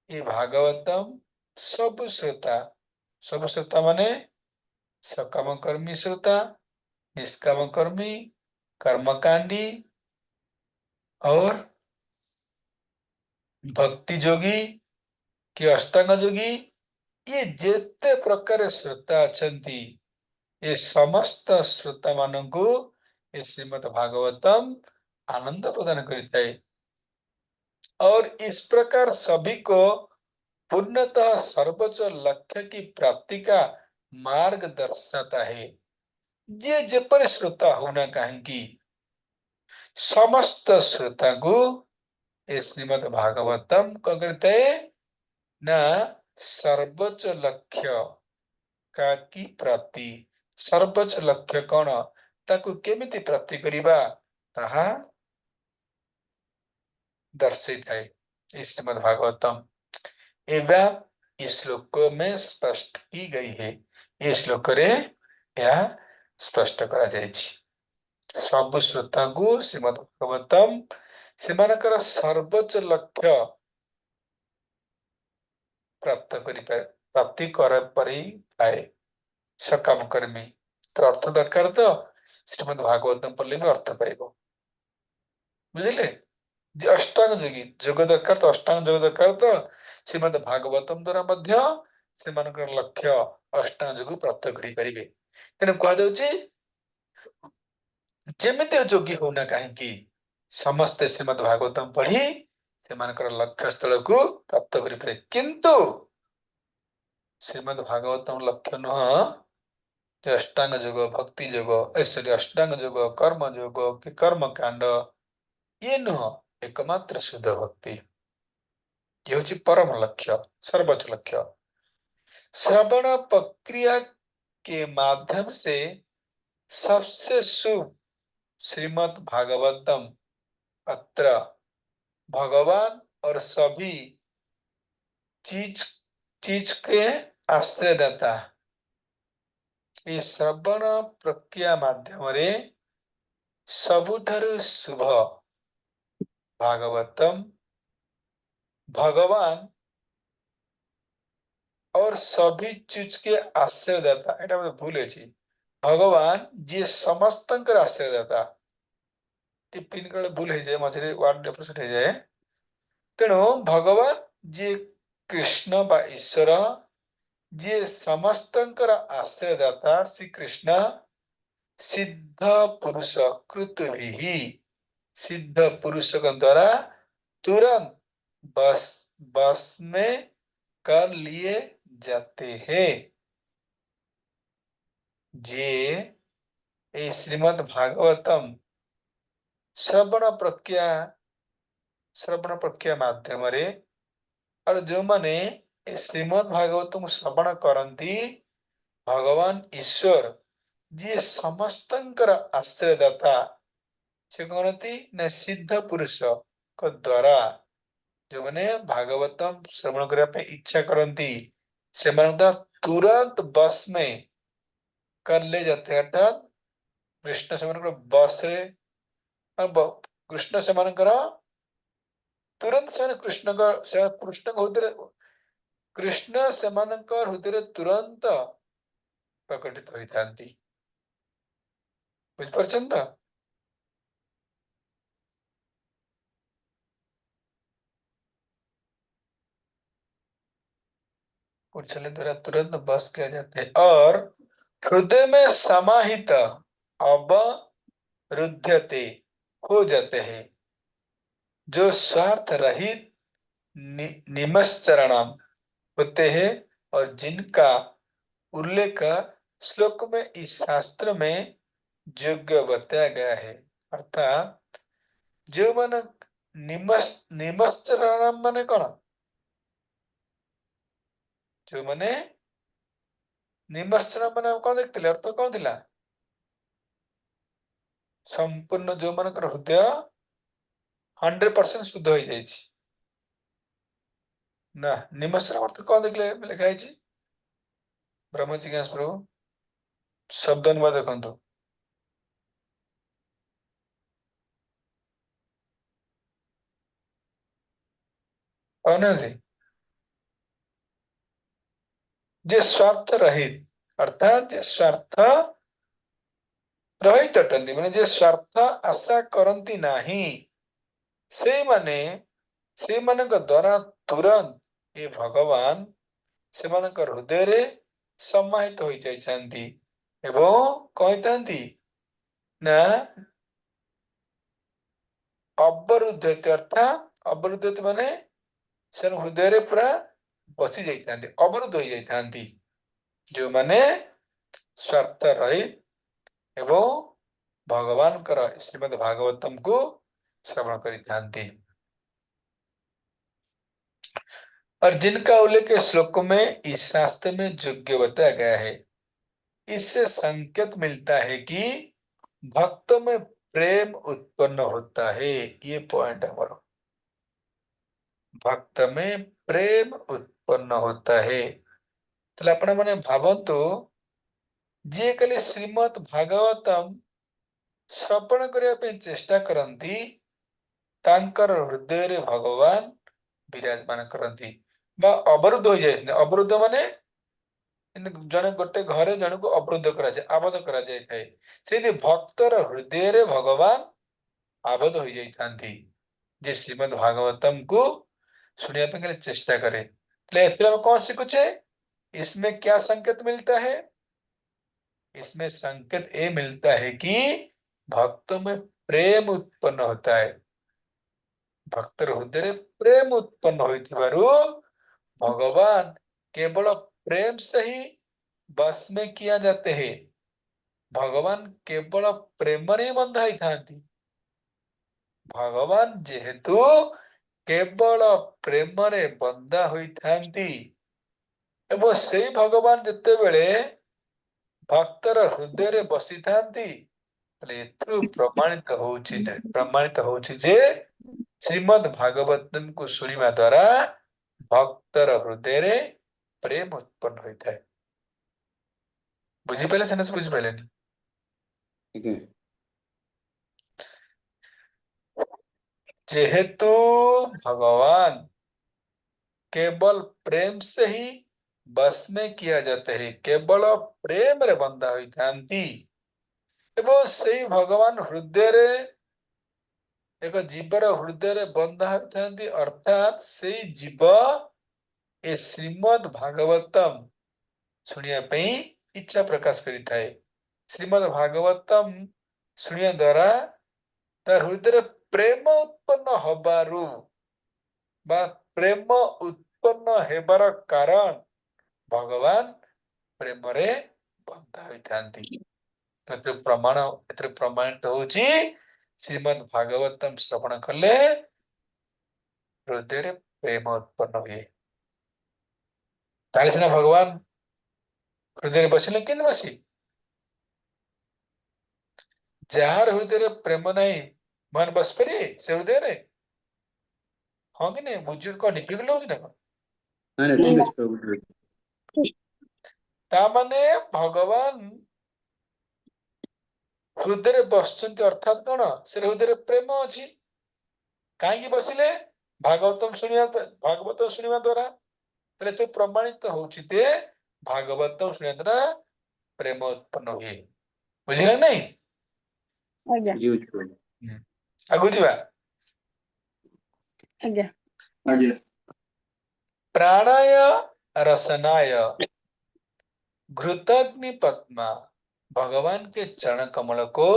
ये भागवतम सब श्रोता माने सकाम कर्मी श्रोता, निष्काम कर्मी, कर्मकांडी और भक्ति जोगी कि अष्टांग जोगी, ये जेते प्रकार श्रोता अछंती, ये समस्त श्रोता मानकु ये श्रीमद् भागवतम आनंद प्रदान करता है। और इस प्रकार सभी को पूर्णतः सर्वोच्च लक्ष्य की प्राप्ति का मार्ग दर्शाता है। जे जेपरि श्रोता होना कहीं समस्त श्रोता को ये श्रीमद् भागवतम क्या करते हैं? ନା सर्वोच्च लक्ष्य का की प्राप्ति सर्वोच्च लक्ष्य कौन ताकू केमिति प्राप्ति करिबा ताहा दर्शित है इस श्रीमद् भागवतम। ये बात इस श्लोक में स्पष्ट की गई है। ये श्लोक रे यह स्पष्ट करा जायछि। सब श्रोता को श्रीमद् भागवतम सेमानकर सर्वोच्च लक्ष्य प्राप्ति कर परि आए सकाम कर्मी तो अर्थ दरकार तो श्रीमद् भागवतम पढ़ले भी अर्थ पाइब बुझिले जे अष्टांग योगी जोग दरकार तो अष्टांग जोग दरकार तो श्रीमद् भागवतम द्वारा मध्य सेमानकर लक्ष्य अष्टांग जोग प्राप्त करि परिबे। तेनु कहा जाउछि जेमिति जोगी होना काहेकि समस्त श्रीमद् भागवतम पढ़ी सेमानकर लक्ष्य स्थल को प्राप्त करि पारे किंतु श्रीमद् भागवतम लक्ष्य न अष्टांग योग भक्ति योग ऐश्वर्य अष्टांग योग कर्म योग कि कर्म कांड ये नुह एकमात्र शुद्ध भक्ति ये हूँ परम लक्ष्य सर्वोच्च लक्ष्य। श्रवण प्रक्रिया के माध्यम से सबसे शुभ श्रीमद् भागवतम अत्र भगवान और सभी चीज चीज के आश्रयदाता ये श्रवण प्रक्रिया माध्यम रे सबुठारु शुभ भागवतम भगवान और सभी चीज के आश्रयदाता एटा भूल है भगवान जी समस्त आश्रयदाता टिप्पणी कले भूल है जाए मझे वर्ड एपट हो जाए तेणु भगवान जी कृष्ण बा ईश्वर जी समस्त आश्रयदाता श्री कृष्ण सिद्ध पुरुष कृत भी सिद्ध पुरुष द्वारा तुरंत बस बस में कर लिए जाते हैं। जे श्रीमद् भागवतम श्रवण प्रक्रिया माध्यम रे और जो माने श्रीमद् भागवतम श्रवण करंती भगवान ईश्वर जी समस्त आश्रयदाता से कहती न सिद्ध पुरुष को द्वारा जो मैंने भागवतम श्रवण करने इच्छा करती से तुरंत बस में कर ले जाते हैं अर्थात कृष्ण से बस रे कृष्ण से तुरंत से कृष्ण हृदय कृष्ण से हृदय तुरंत प्रकटित होता बुझिपारछन तो पूछले द्वारा तुरंत बस किया जाते हैं और हृदय में समाहित अवरुद्धते हो जाते हैं जो स्वार्थ रहित निमश्चरणम होते हैं और जिनका उल्लेख श्लोक में इस शास्त्र में योग्य बताया गया है अर्थात जो मन निमश्चरणम माने कौन जो माने निमश्चरण माने कौन देखते अर्थ कौन थिला संपूर्ण जो मन हृदय 100% शुद्ध हो जाए ना निमश्चरण अर्थ कौन देखले लिखा है ब्रह्म जिज्ञास प्रभु शब्द अनुवाद देखो कौन है जे स्वार्थ रहित अर्थात जे स्वार्थ रहित अटंती माने जे स्वार्थ आशा करंती नाही से माने से मानक द्वारा तुरंत ये भगवान से मानक हृदय रे समाहित हो जाइछांती एवं कहतांती ना अवरुद्ध अर्थात अवरुद्ध माने से हृदय रे पूरा बसी जाइछांती अवरुद्ध हो जाइछांती जो माने स्वार्थ रहित एवं भगवान कर श्रीमद् भागवतम को श्रवण करिथांती और जिनका उल्लेख इस श्लोक में इस शास्त्र में योग्य बताया गया है। इससे संकेत मिलता है कि भक्तों में प्रेम उत्पन्न होता है। ये पॉइंट है हमारा, भक्त में प्रेम उत्पन्न होता है। तो आपण मैंने भावतु जी कले श्रीमद् भागवतम श्रवण करने पे चेष्टा करती तांकर हृदय रे भगवान विराजमान करती बा अवरुद्ध हो जाए। अवरुद्ध माने जने गोटे घरे जन को अवरुद्ध करा जाए, आबद्ध करा जाए थाए। से भक्तर हृदय रे भगवान आबद्ध हो जाती जे श्रीमद् भागवतम को सुनिया पे के लिए चेष्टा करे। तो कौन सीखुचे, इसमें क्या संकेत मिलता है? इसमें संकेत ये मिलता है कि भक्तों में प्रेम उत्पन्न होता है। भक्तर हृदय प्रेम उत्पन्न होइथिबारु भगवान केवल प्रेम से ही बस में किया जाते हैं। भगवान केवल प्रेम रे बंधाई थांती। भगवान जेहेतु केवल प्रेम रे बंधा होई थांती एवं से भगवान जिते बेले भक्तर हृदय रे बसी थांती प्रमाणित होउछि जे श्रीमद् भागवतम को सुनिवा द्वारा भक्तर हृदय रे प्रेम उत्पन्न होता है। बुझी पहले से बुझी पहले नहीं ठीक है। जेहेतु भगवान केवल प्रेम से ही बस में किया जाता है, केवल प्रेम रे बंधा हुई थांती एवं से भगवान हृदय रे एक जीवर हृदय रे बंधा हुई थांती अर्थात से जीव ए श्रीमद् भागवतम सुनिया पे इच्छा प्रकाश करिता है। श्रीमद् भागवतम सुनिया द्वारा तार हृदय प्रेम उत्पन्न हबारु बा प्रेम उत्पन्न हेबार कारण भगवान प्रेम रे बंधा होइथांती। तो प्रमाणित होउची श्रीमद् भागवतम श्रवण कले हृदय रे प्रेम उत्पन्न हुए। ताले सिना भगवान हृदय रे बसिले केन बसी जार हृदय रे प्रेम नहीं मन बस परे से हृदय रे। हाँ कि नहीं बुझ को डिफिकल्ट होगी ना हाँ ठीक है प्रभु। ता माने भगवान हृदय रे बसचंती अर्थात कौन से हृदय रे प्रेम अछि कहीं बसिले भागवतम सुनिया द्वारा तले तो प्रमाणित होउछि ते भागवतम सुनिया द्वारा प्रेम उत्पन्न हुए। बुझिले नहीं आज्ञा जी प्रभु। आगु जीवा आज्ञा प्राणाय रसनाय घृताग्नि पद्मा भगवान के चरण कमल को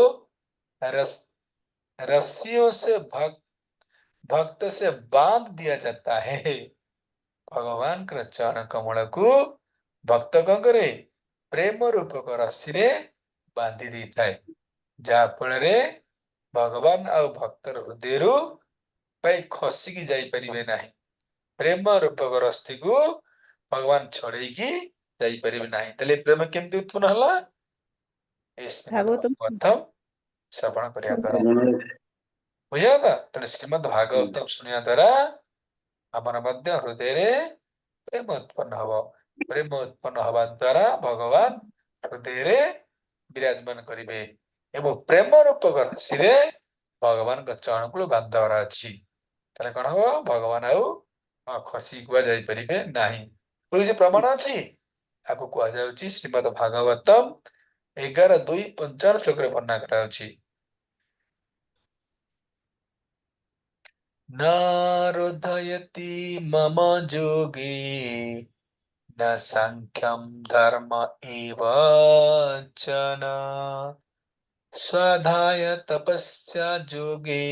रस्सियों से भक्त से बांध दिया जाता है। भगवान के चरण कमल को भक्त कौन करे प्रेम रूपक रस्सी रे बांधी देता है जहा फल भगवान आ भक्तर हृदय खसिकी जाई परिबे नहीं। प्रेम रूपक रस्सी को भगवान छड़ेकी जाई परिबे नहीं। तले प्रेम केमती उत्पन्न हला भागवतम प्रथम श्रवण करिया द्वारा बुझा था। तो श्रीमद् भागवतम सुनिया द्वारा हमर मध्य हृदय रे प्रेम उत्पन्न हब। प्रेम उत्पन्न हवा द्वारा भगवान हृदय रे विराजमान करिवे एवं प्रेम रूपक राशि रे भगवान का चरण को बांधवर अछि। ताले कोन हो भगवान आउ खसी कुआ जाई परिबे नाही। पुलिस प्रमाण अछि आको कुआ जाउछि श्रीमद् भागवतम 11:2-55 श्लोक रे वर्णना कराउछि। नारुदयति मम जोगी न संख्यम धर्म एव च न स्वाधाय तपस्या जोगे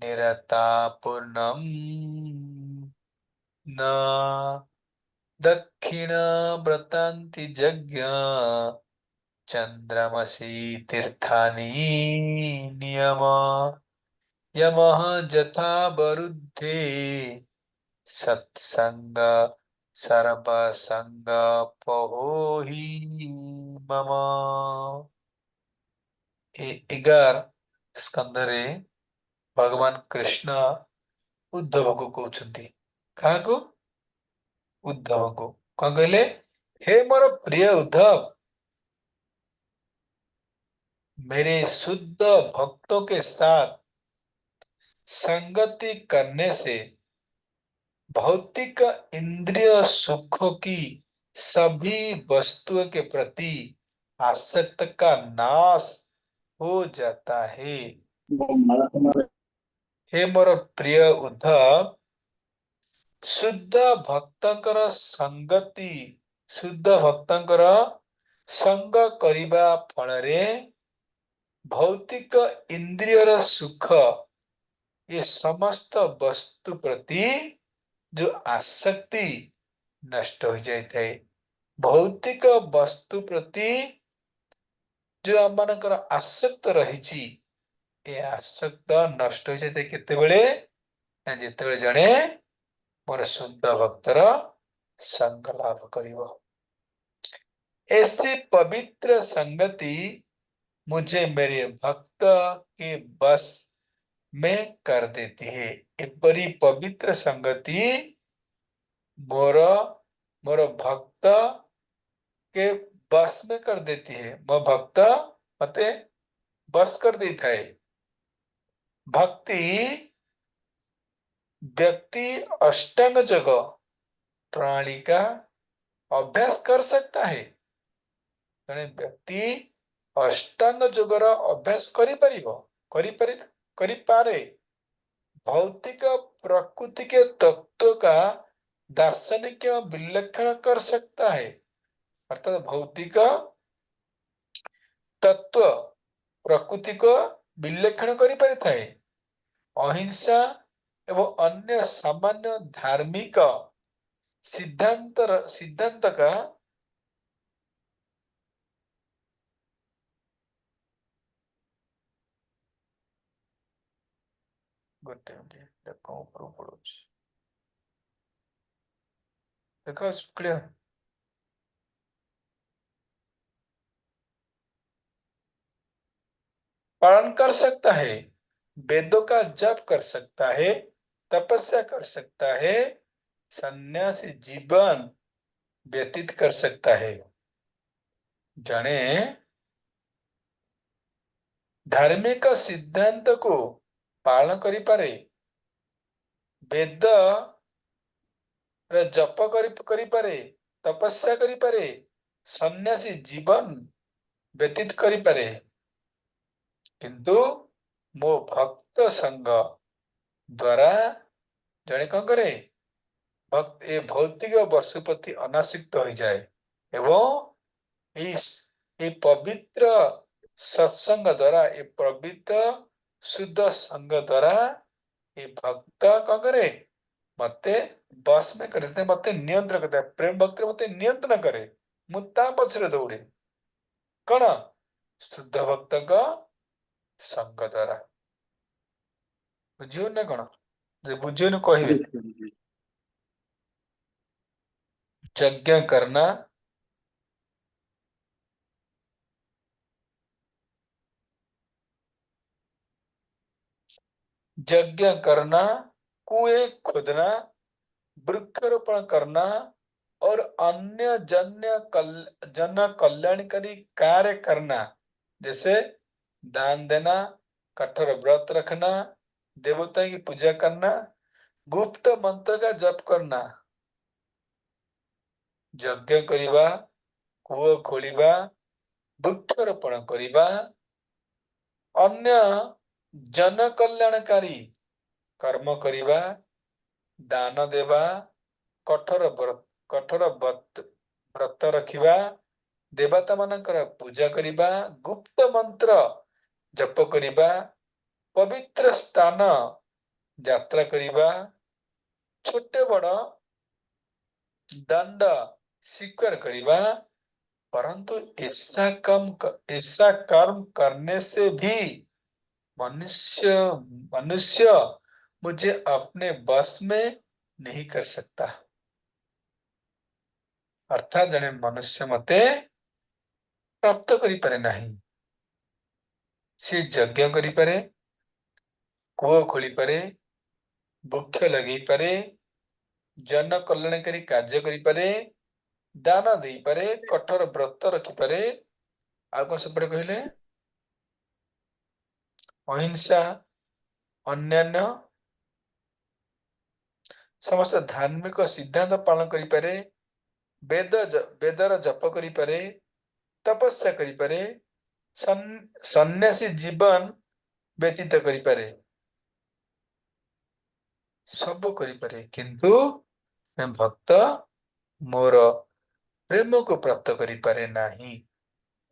निरता पूर्णम न दक्षिण व्रतांति यज्ञ चंद्रमसि तीर्थानि नियम यमः जथा वरुद्धे सत्संग सर्वसंग पहोहि मम। ए 11 स्कंदरे भगवान कृष्ण उद्धव को कहते क्या को उद्धव को कौन कहले हे मोर प्रिय उद्धव मेरे शुद्ध भक्तों के साथ संगति करने से भौतिक इंद्रिय सुखों की सभी वस्तुओं के प्रति आसक्त का नाश हो जाता है। हे मोर प्रिय उद्धव शुद्ध भक्तଙ୍କର संगति शुद्ध भक्तଙ୍କର संग କରିବା ଫଳରେ भौतिक इंद्रियर सुख ये समस्त वस्तु प्रति जो आसक्ति नष्ट हो जाए भौतिक वस्तु प्रति जो आम मानकर आसक्त रही ए आसक्त नष्ट हो जाए केतेबेले जितेबेले जड़े मोर शुद्ध भक्तर संग लाभ करिवो। ऐसी पवित्र संगति मुझे मेरे भक्त के बस में कर देती है। एपरी पवित्र संगति मोर मोर भक्त के बस में कर देती है। मो भक्त मते बस कर देता है। भक्ति व्यक्ति अष्टांग योग प्रणाली का अभ्यास कर सकता है। जने व्यक्ति अष्टांग योगर अभ्यास करि पारे भौतिक प्रकृति के तत्व का दार्शनिक विलक्षण कर सकता है। अर्थात भौतिक तत्व प्रकृति को विलक्षण करि पारिता है। अहिंसा एवं अन्य सामान्य धार्मिक सिद्धांत का गोटे मिनट कौन ऊपर पड़ोच देखो क्लियर पालन कर सकता है। वेदों का जप कर सकता है तपस्या कर सकता है सन्यासी जीवन व्यतीत कर सकता है। जने धार्मिक सिद्धांत को पालन करि पारे वेद रे जप करि पारे तपस्या करि पारे सन्यासी जीवन व्यतीत करि पारे किंतु मो भक्त संग द्वारा जने कौन करे भक्त ए भौतिक वस्तु प्रति अनासक्त हो जाए एवं ये पवित्र सत्संग द्वारा ये पवित्र शुद्ध संग द्वारा ये भक्त कौन करे मते बस में करते मते नियंत्रण करते प्रेम भक्ति मते नियंत्रण करे मुता पछरे दौड़े कौन शुद्ध भक्त का संग द्वारा बुझियो ना कौन बुझियो न कहिबे यज्ञ करना कुएं खोदना वृक्षारोपण करना और अन्य जन कल्याणकारी कार्य करना जैसे दान देना कठोर व्रत रखना देवता की पूजा करना गुप्त मंत्र का जप करना यज्ञ करिबा कूओ खोलिबा वृक्षारोपण करिबा अन्य जन कल्याणकारी कर्म करिबा दान देवा कठोर व्रत रखिबा देवता मानकर पूजा करिबा गुप्त मंत्र जप करिबा पवित्र स्थान यात्रा करिबा छोटे बड़ दंड स्वीकार करिबा परंतु ऐसा कर्म करने से भी मनुष्य मुझे अपने बस में नहीं कर सकता। अर्थात जने मनुष्य मते प्राप्त करि पारे नहीं। से यज्ञ करि पारे, कूଅ खोली पारे, वृक्ष लगे पारे, जन कल्याणकारी कार्य करि पारे, दान देई पारे, कठोर व्रत रखि पारे, आ कौन सेपटे कहले अहिंसा, अन्यान्य समस्त धार्मिक सिद्धांत पालन करि पारे, वेदर जप करि पारे, तपस्या करि पारे, सन्यासी जीवन व्यतीत करि पारे, सब करि पारे, किंतु भक्त मोर प्रेम को प्राप्त करि पारे नाही।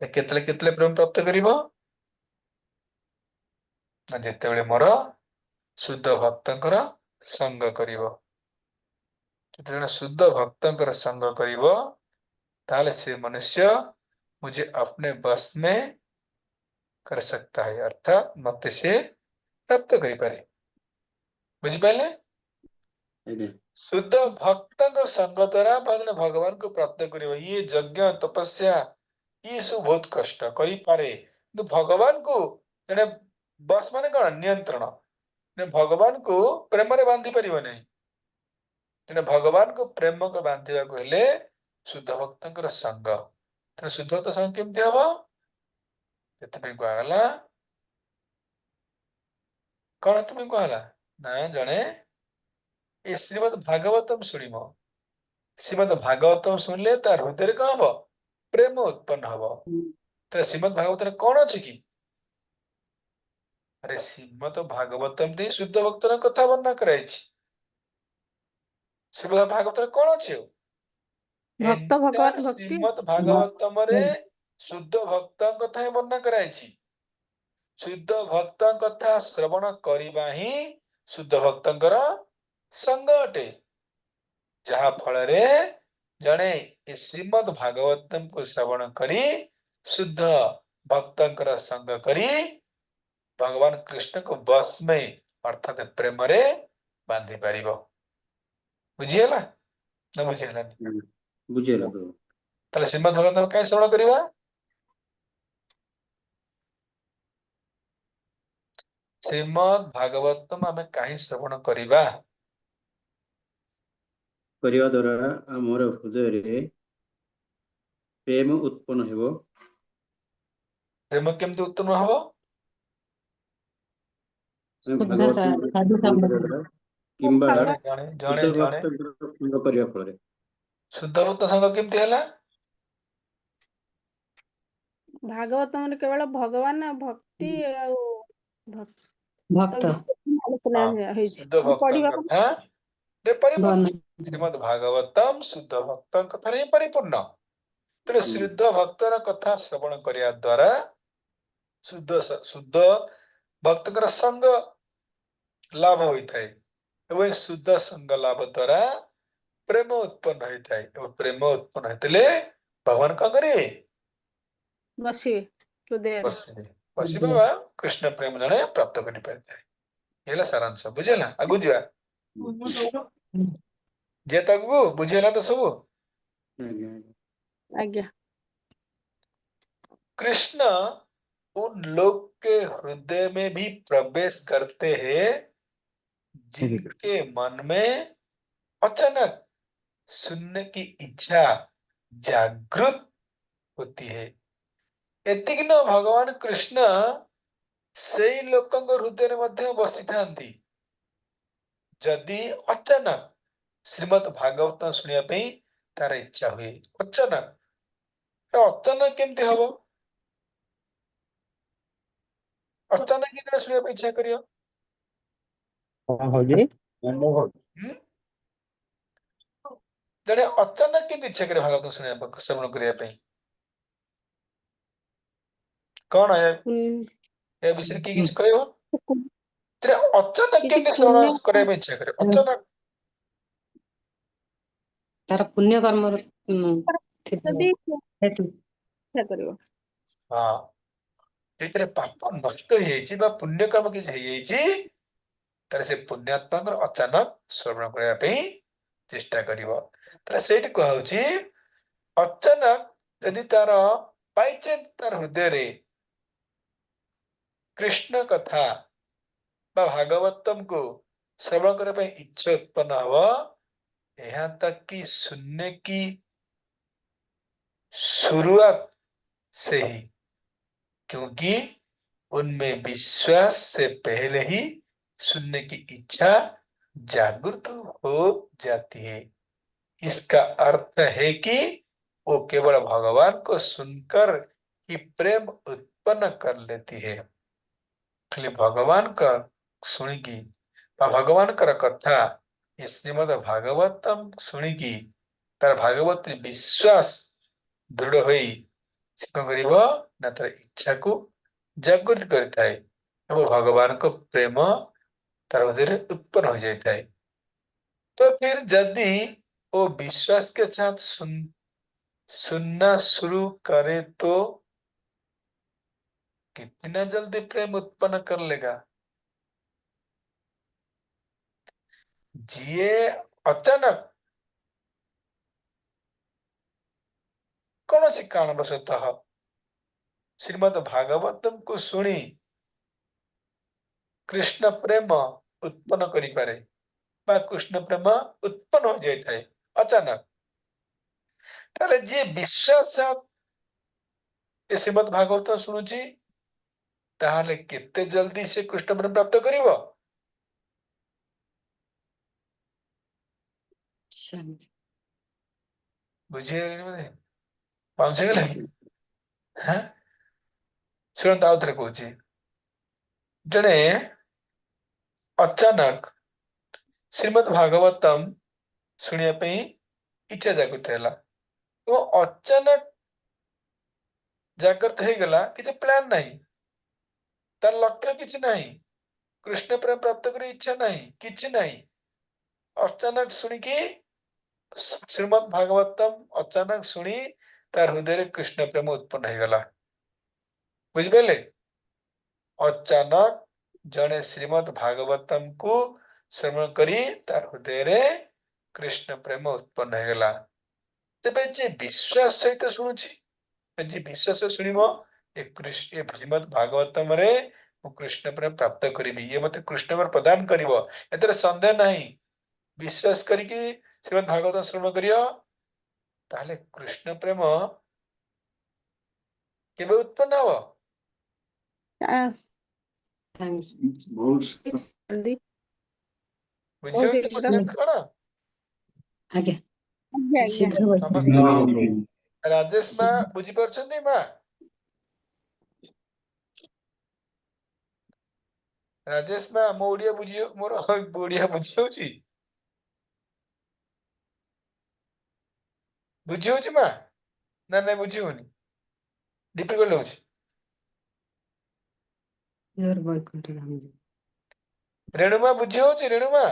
केतले केतले प्रेम प्राप्त करिवो ना जेतेबेले मोर शुद्ध भक्तंकर संग करिवो। जेतेबेले शुद्ध भक्तंकर संग करिवो ताले से मनुष्य मुझे अपने बस में कर सकता है, अर्थात मत से प्राप्त करि पारे। बुझि पाले? ଆଜ୍ଞା शुद्ध भक्तंकर संग द्वारा भगवान को प्राप्त करिवो। ये यज्ञ तपस्या ये सब बहुत कष्ट करि पारे, किंतु भगवान को जने बस माने कौन नियंत्रण ने भगवान को प्रेम रे बांधी परिबो नहीं। जने भगवान को प्रेम को बांधिबा को हेले शुद्ध भक्तंकर संग। तने शुद्ध भक्त संग केमति हबो एतबे कहला कौन तुम कहला ना जने ए श्रीमद् भागवतम सुनिमो। श्रीमद् भागवतम सुनले तार हृदय कौन हबो प्रेम उत्पन्न हबो। तो श्रीमद् भागवत रे कौन अछि की अरे श्रीमद् भागवतम दे शुद्ध भक्तर कथा वर्णना कराई छी। श्रीमद् भागवत रे कौन अछि भक्त एंटायर भगवान भक्ति श्रीमद् भागवतम रे शुद्ध भक्तन कथा वर्णना कराई छी। शुद्ध भक्तन कथा श्रवण करिबा ही शुद्ध भक्तंकर संग अटे, जहा फल रे जने ए श्रीमद् भागवतम को श्रवण करी शुद्ध भक्तंकर संग करी भगवान कृष्ण को बस में अर्थात प्रेम रे बांधी पारिबो। बुझियला ना बुझियला? ବୁଝିଗଲା ପ୍ରଭୁ। ताले श्रीमद् भागवतम काई श्रवण करिबा? श्रीमद् भागवतम आमे काई श्रवण करिबा? କରିବା ଦ୍ୱାରା ଆମର ହୃଦୟରେ ପ୍ରେମ ଉତ୍ପନ୍ନ ହେବ। प्रेम केमति उत्पन्न हबो? ଭାଗବତ ସାଧୁ ଶ୍ରବଣ ସଂଗ କରିବା ଦ୍ୱାରା କିମ୍ବା ଜणे ଜणे जणे ଶୁଦ୍ଧ जणे ଭକ୍ତଙ୍କର ସଙ୍ଗ କରିବା ଫଳରେ शुद्ध भक्त संग केमति ହେଲା? ଭାଗବତମରେ କେବଳ ଭଗବାନ ଭକ୍ତି ଆଉ ଭକ୍ତ ଭକ୍ତ ବିଷୟରେ ଆଲୋଚନା हाँ ହେଇଛି। शुद्ध ଆମେ भक्तन ପଢିବା कथा रे परिपूर्ण। ବର୍ଣ୍ଣନା श्रीमद् भागवतम शुद्ध भक्तन कथा रे परिपूर्ण। तेरे शुद्ध भक्तर कथा श्रवण करिया द्वारा शुद्ध भक्तकर संग लाभ होइଥାଏ एवं शुद्ध संग लाभ द्वारा प्रेम उत्पन्न होइଥାଏ एवं प्रेम उत्पन्न होइतले भगवान का करे ବସିବେ ହୃଦୟରେ। बसिबे बसिबा बा कृष्ण प्रेम जने प्राप्त करि पारिଥାଏ। हेला सारांश बुझेला? आगु जिवा जे ताकू बुझेला तो सब। ଆଜ୍ଞା ଆଜ୍ଞା कृष्ण उन लोग के हृदय में भी प्रवेश करते हैं जिनके मन में अचानक सुनने की इच्छा जागृत होती है। एतिक न भगवान कृष्ण सेई लोकंग हृदय मध्य बसी थांती जदि अचानक श्रीमद् भागवत सुनिया पे तार इच्छा हुए। अचानक अचानक केमती हबो? अचानक कितने सुनिया पे इच्छा करियो? जने अचानक के इच्छा करे भागवत सुनिया श्रवण करिया पे कौन है ए विषय की किछ कहबो? तेरे अचानक କିଛି के ପୁଣ୍ୟ श्रवण करे पे इच्छा करे अचानक ତାର ପୁଣ୍ୟ କର୍ମର ଥିବ ଯଦି ହେତୁ ଇଚ୍ଛା କରିବ। हाँ ଏଥିରେ ପାପ ନଷ୍ଟ ହେଇଯାଇଛି ବା ପୁଣ୍ୟ କାମ କିଛି ହେଇଯାଇଛି ताले से पुण्यात्मा अचानक श्रवण करने पे चेष्टा करिवो ताले सेठी कहउची अचानक यदि तार बाय चांस तार हृदय रे कृष्ण कथा बा भागवतम को श्रवण करने पे इच्छा उत्पन्न हवा यहाँ तक कि सुनने की शुरुआत से ही, क्योंकि उनमें विश्वास से पहले ही सुनने की इच्छा जागृत हो जाती है। इसका अर्थ है कि वो केवल भगवान को सुनकर ही प्रेम उत्पन्न कर लेती है। खाली भगवान का सुनिकी भगवान कर कथा ये श्रीमद भागवतम सुनिकी तार भागवत विश्वास दृढ़ होई कौन करिवो ना तार इच्छा को जागृत करता है और भगवान को प्रेम तार हृदय उत्पन्न हो जाता है। तो फिर यदि वो विश्वास के साथ सुनना शुरू करे तो कितना जल्दी प्रेम उत्पन्न कर लेगा। जिए अचानक कौन सी कारणवशतः श्रीमद भागवतम को सुनी कृष्ण प्रेम उत्पन्न करि पारे बा कृष्ण प्रेम उत्पन्न हो जाए अचानक ताले जे विश्वास ए श्रीमद भागवत शुणुची ताहले केते जल्दी से कृष्ण प्रेम प्राप्त करिवो। बुझिए पहुंचे गले हाँ शुणत आउ थे कहूँ जड़े अचानक श्रीमद भागवतम शुणिया पे इच्छा जागृत है वो अचानक जागृत है गला किसी प्लान नहीं तार लक्ष्य किसी नहीं कृष्ण प्रेम प्राप्त कर इच्छा नहीं किसी नहीं अचानक शुणिकी श्रीमद भागवतम अचानक शुणी तार हृदय कृष्ण प्रेम उत्पन्न हो गला बुझिपारे अचानक जड़े श्रीमद भागवतम को श्रवण करी तार हृदय कृष्ण प्रेम उत्पन्न हो गला तेबे जे विश्वास सहित शुणुची जे विश्वास शुणिबो ए कृष्ण श्रीमद भागवतम रे मु कृष्ण प्रेम प्राप्त करिबी ये मते कृष्ण प्रेम प्रदान करिवो एतरे संदेह नहीं विश्वास करिकि श्रीमद भागवतम श्रवण करियो ताले कृष्ण प्रेम केबे उत्पन्न हो जल्दी बुझियो बहुत कि शीघ्र पॉइंट कोन आगे आज्ञा आज्ञा शीघ्र बोल। समस्त राजेश मा बुझी परछन्ती मा राजेश मा मो ओडिया बुझियो मोर ओडिया बुझियोची बुझियोची मा ना ना बुझियोनी डिफिकल्ट होची योर वैकुंठ धाम जी। रेणुमा बुझियोची रेणुमा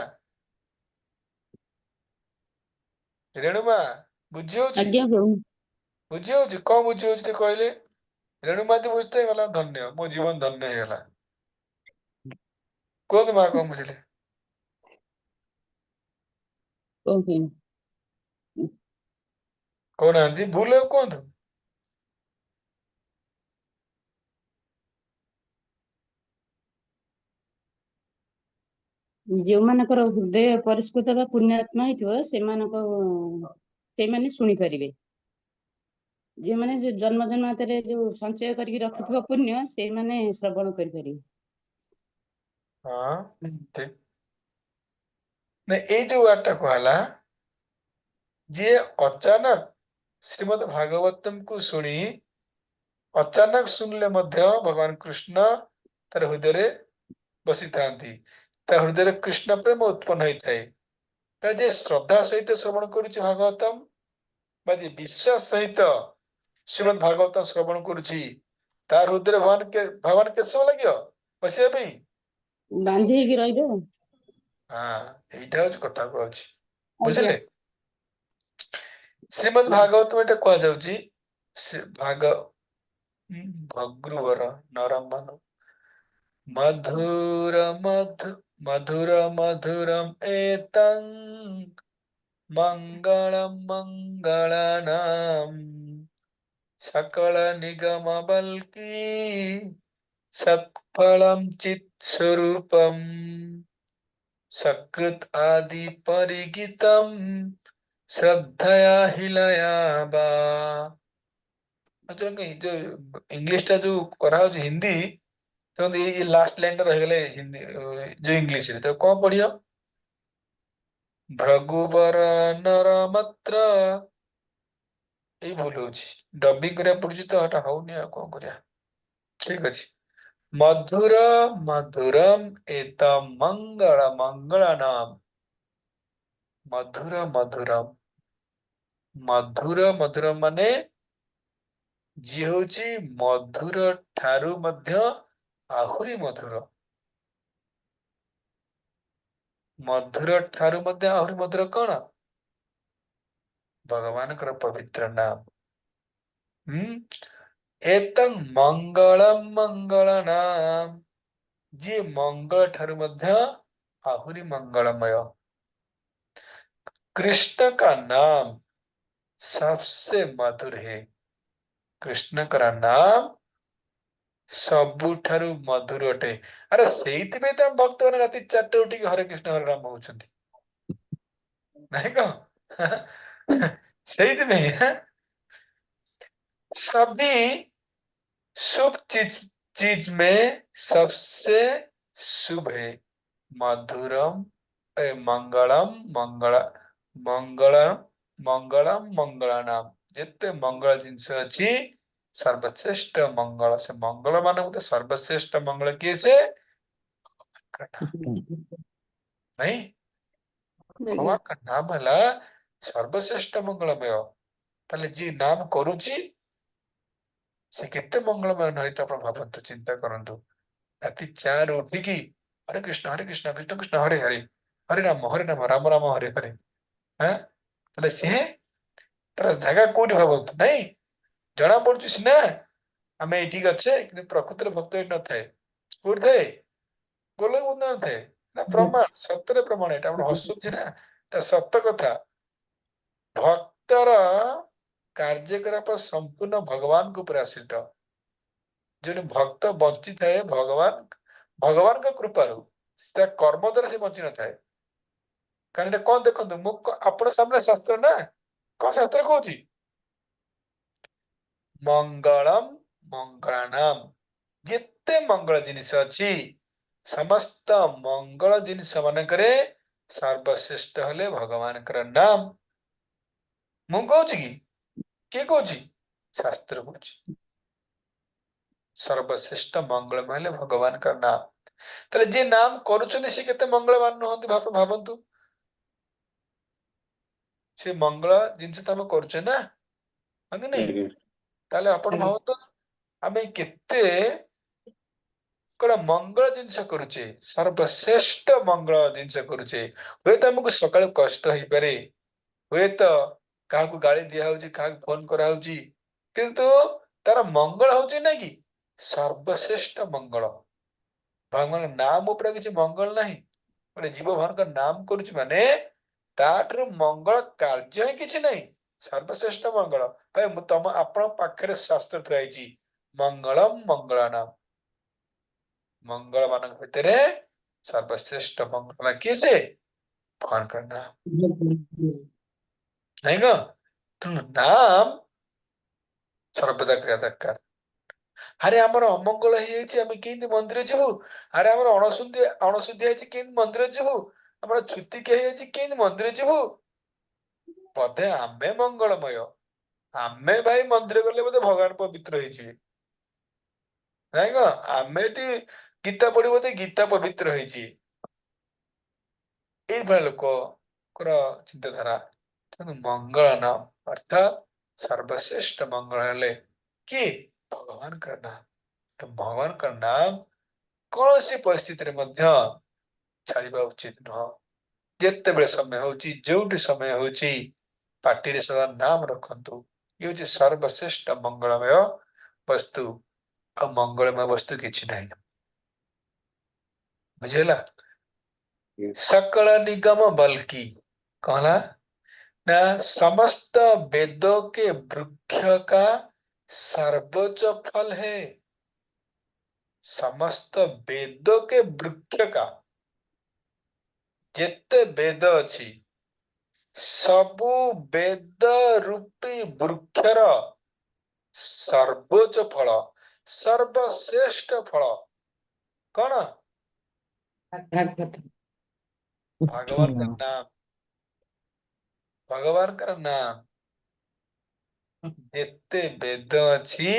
बुझियोची आज्ञा प्रभु बुझियोची कौन बुझियोची ते कहले रेणुमा ती बुझते गला धन्य मो जीवन धन्य हो गला कोन मा कौन बुझले ओके कौन आंधी भूल कौन तू ଯେଉଁମାନଙ୍କର ହୃଦୟ ପରିଷ୍କୃତ ବା ପୁଣ୍ୟାତ୍ମା ହେଇଥିବ ସେମାନେ ଶୁଣି ପାରିବେ। ଯେଉଁମାନେ ଜନ୍ମ ଜନ୍ମାନ୍ତରେ ଯୋଉ ସଞ୍ଚୟ କରିକି ରଖିଥିବ ପୁଣ୍ୟ ସେଇମାନେ ଶ୍ରବଣ କରିପାରିବେ। हाँ ठीक ने ए जो वार्ता कहला जे अचानक श्रीमद् भागवतम को सुनी अचानक सुनले मध्य भगवान कृष्ण तार हृदय बसी थांती तार हृदय कृष्ण प्रेम उत्पन्न होता है जे श्रद्धा सहित श्रवण करुछि भागवतम बाजे विश्वास सहित श्रीमद् भागवतम श्रवण करुछि तार हृदय भगवान के समय लगियो बसिया पे ବାନ୍ଧି ହେଇକି ରହିବେ। हाँ एटा होछ कथा कहछि आज्ञा बुझले श्रीमद् भागवत में कह जाउछि भाग भगृवर नरम मन मधुर मधुर मधुरम एतं मंगलम मंगलानाम सकल निगम बल्कि सत्फलम चित स्वरूपम सकृत आदि परिगितम श्रद्धया हिलया बा। जो इंग्लिश टा जो करा हिंदी तो ये लास्ट लाइन रह गले हिंदी जो इंग्लिश रे तो कौन पढ़ियो भृगुवर नरमत्र ଏଇ ଭୁଲ ହଉଛି ଡବିଂ କରିବାକୁ ପଡୁଛି ତ ଏଟା ହଉନି ଆଉ କଣ କରିବା ଠିକ ଅଛି ମଧୁର ମଧୁରମ ଏତମ୍ ମଙ୍ଗଳ ମଙ୍ଗଳାନାମ ମଧୁର ମଧୁରମ ମଧୁର ମଧୁର ମାନେ ଯିଏ ହଉଛି ମଧୁର ଠାରୁ ମଧ୍ୟ ଆହୁରି ମଧୁର ମଧୁର ଠାରୁ ମଧ୍ୟ ଆହୁରି ମଧୁର କଣ ଭଗବାନଙ୍କର ପବିତ୍ର ନାମ ଏତଂ ମଙ୍ଗଳମ ମଙ୍ଗଳ ନାମ ଯିଏ ମଙ୍ଗଳ ଠାରୁ ମଧ୍ୟ ଆହୁରି ମଙ୍ଗଳମୟ कृष्ण का नाम सबसे मधुर है कृष्ण का नाम ସବୁଠାରୁ ମଧୁର ଅଟେ ଆରେ ସେଇଥିପାଇଁ ତ ଭକ୍ତ ମାନେ ରାତି 4ଟା ଉଠିକି ହରେ କୃଷ୍ଣ ହରେ ରାମ ହଉଛନ୍ତି नहीं कहो ସେଇଥିପାଇଁ सभी शुभ चीज में सबसे शुभ है मधुरम मंगलम मंगल मंगल मंगलम मंगलानाम जिते मंगल जिनस अच्छी सर्वश्रेष्ठ मंगल से मंगल मान सर्वश्रेष्ठ मंगल किए से नहीं भगवान का नाम है सर्वश्रेष्ठ मंगलमय ताले जी नाम करुची से केते मंगलमय नहीं तो आप भावतु चिंता करंतु राति 4 उठिकी हरे कृष्ण कृष्ण कृष्ण हरे हरे हरे राम राम राम हरे हरे हाँ ताले सी तार जगह कोठी भावतु नहीं जना पड़ुची सिना आम ये अच्छे कि प्रकृतिर भक्त न थाए कोठी थाए गोल न थाए ना प्रमाण सत्य प्रमाण यहाँ हसुची ना सत्य कथा भक्तर कार्यकलाप संपूर्ण भगवान को आश्रित जो भक्त बंची थाए भगवान भगवान का कृपार कर्म द्वारा से बंची न थाए कारण कौन देखते मुझे सामने शास्त्र ना कौन शास्त्र कहूँ मंगलम मंगलानाम जिते मंगल जिनिस अच्छी समस्त मंगल जिनिस मानक सर्वश्रेष्ठ हेले भगवान नाम मु कहूँ कि किए कहूँ शास्त्र कहूँ सर्वश्रेष्ठ मंगल हेले भगवान का नाम ताले जे नाम करुछन्ति से केते मंगलवान नुहंती भावंतु से मंगल जिनस तो आम करुचे ना हंगे नहीं ताले आपण भावंतु आमे केते कड़ा मंगल जिनस करुचे सर्वश्रेष्ठ मंगल जिनस करुचे हुए तो हमको सकाळ कष्ट हो पारे हुए तो क्या गाड़ी दिया होची क्या फोन करा होची किंतु तार मंगल होची ना कि सर्वश्रेष्ठ मंगल भगवान नाम ऊपर किसी मंगल नहीं गोटे जीव भगवान का नाम करुची माने ताठू मंगल कार्य ही किसी नहीं सर्वश्रेष्ठ मंगल भाई तुम आपण पाखे शास्त्र थुआई मंगलम मंगलानाम मंगल मान भितर सर्वश्रेष्ठ मंगल किए से भगवान का नाम नहीं ग नाम सर्वदा क्रिया दरकार अरे आमर अमंगल होमें मंदिर जीवु अरे आमर अणशुद्धि मंदिर जीवु आम छुति के मंदिर जीवु बोधे आमे मंगलमय आमे भाई मंदिर गले बोधे भगवान पवित्र हो नहीं ग आमे गीता पढ़ी बोधे गीता पवित्र हो लोक चिंताधारा मंगल नाम अर्थात सर्वश्रेष्ठ मंगल हेले कि भगवान का नाम तो भगवान का नाम कौन सी परिस्थिति छाड़ा उचित नुह जिते बड़े समय होची जोटी समय होची पार्टी रे सदा नाम रखंतु ये होची सर्वश्रेष्ठ मंगलमय वस्तु आ मंगलमय वस्तु किछि नहीं बुझेला सकल निगम बल्कि कहला ना समस्त वेदों के वृक्ष का सर्वोच्च फल है। समस्त वेदों के वृक्ष का जेते वेद अछि सबु वेद रूपी वृक्षर सर्वोच्च फल सर्वश्रेष्ठ फल कौन? भागवत भगवान का नाम। भगवान का नाम जेते वेद अछि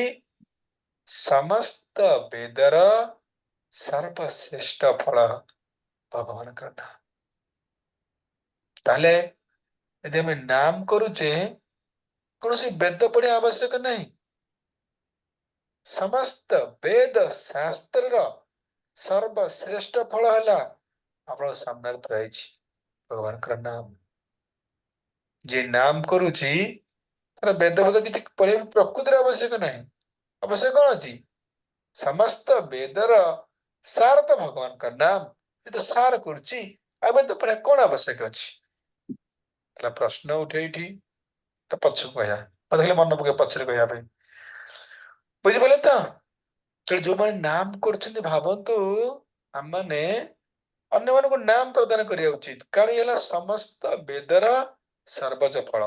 समस्त वेदर सर्वश्रेष्ठ फल भगवान का नाम। ताले यदि हमें नाम करुचे कौन सी वेद पढ़िया आवश्यक नहीं। समस्त वेद शास्त्र सर्वश्रेष्ठ फल है आप सामने रही भगवान का नाम। जे नाम करुची तार वेद वेद किसी पढ़िया प्रकृति आवश्यक नहीं। आवश्यक कौन अच्छी समस्त वेदर सार तो भगवान का नाम ये तो सार करुची आबे तो पढ़िया कौन आवश्यक अच्छी। प्रश्न उठे तो पछ कह मन पके पचर कह बुझिपारे तो जो मैंने नाम कर भावतु आम मैंने अन्य मानक नाम प्रदान करने उचित कारण ये समस्त वेदर सर्वोच्च फल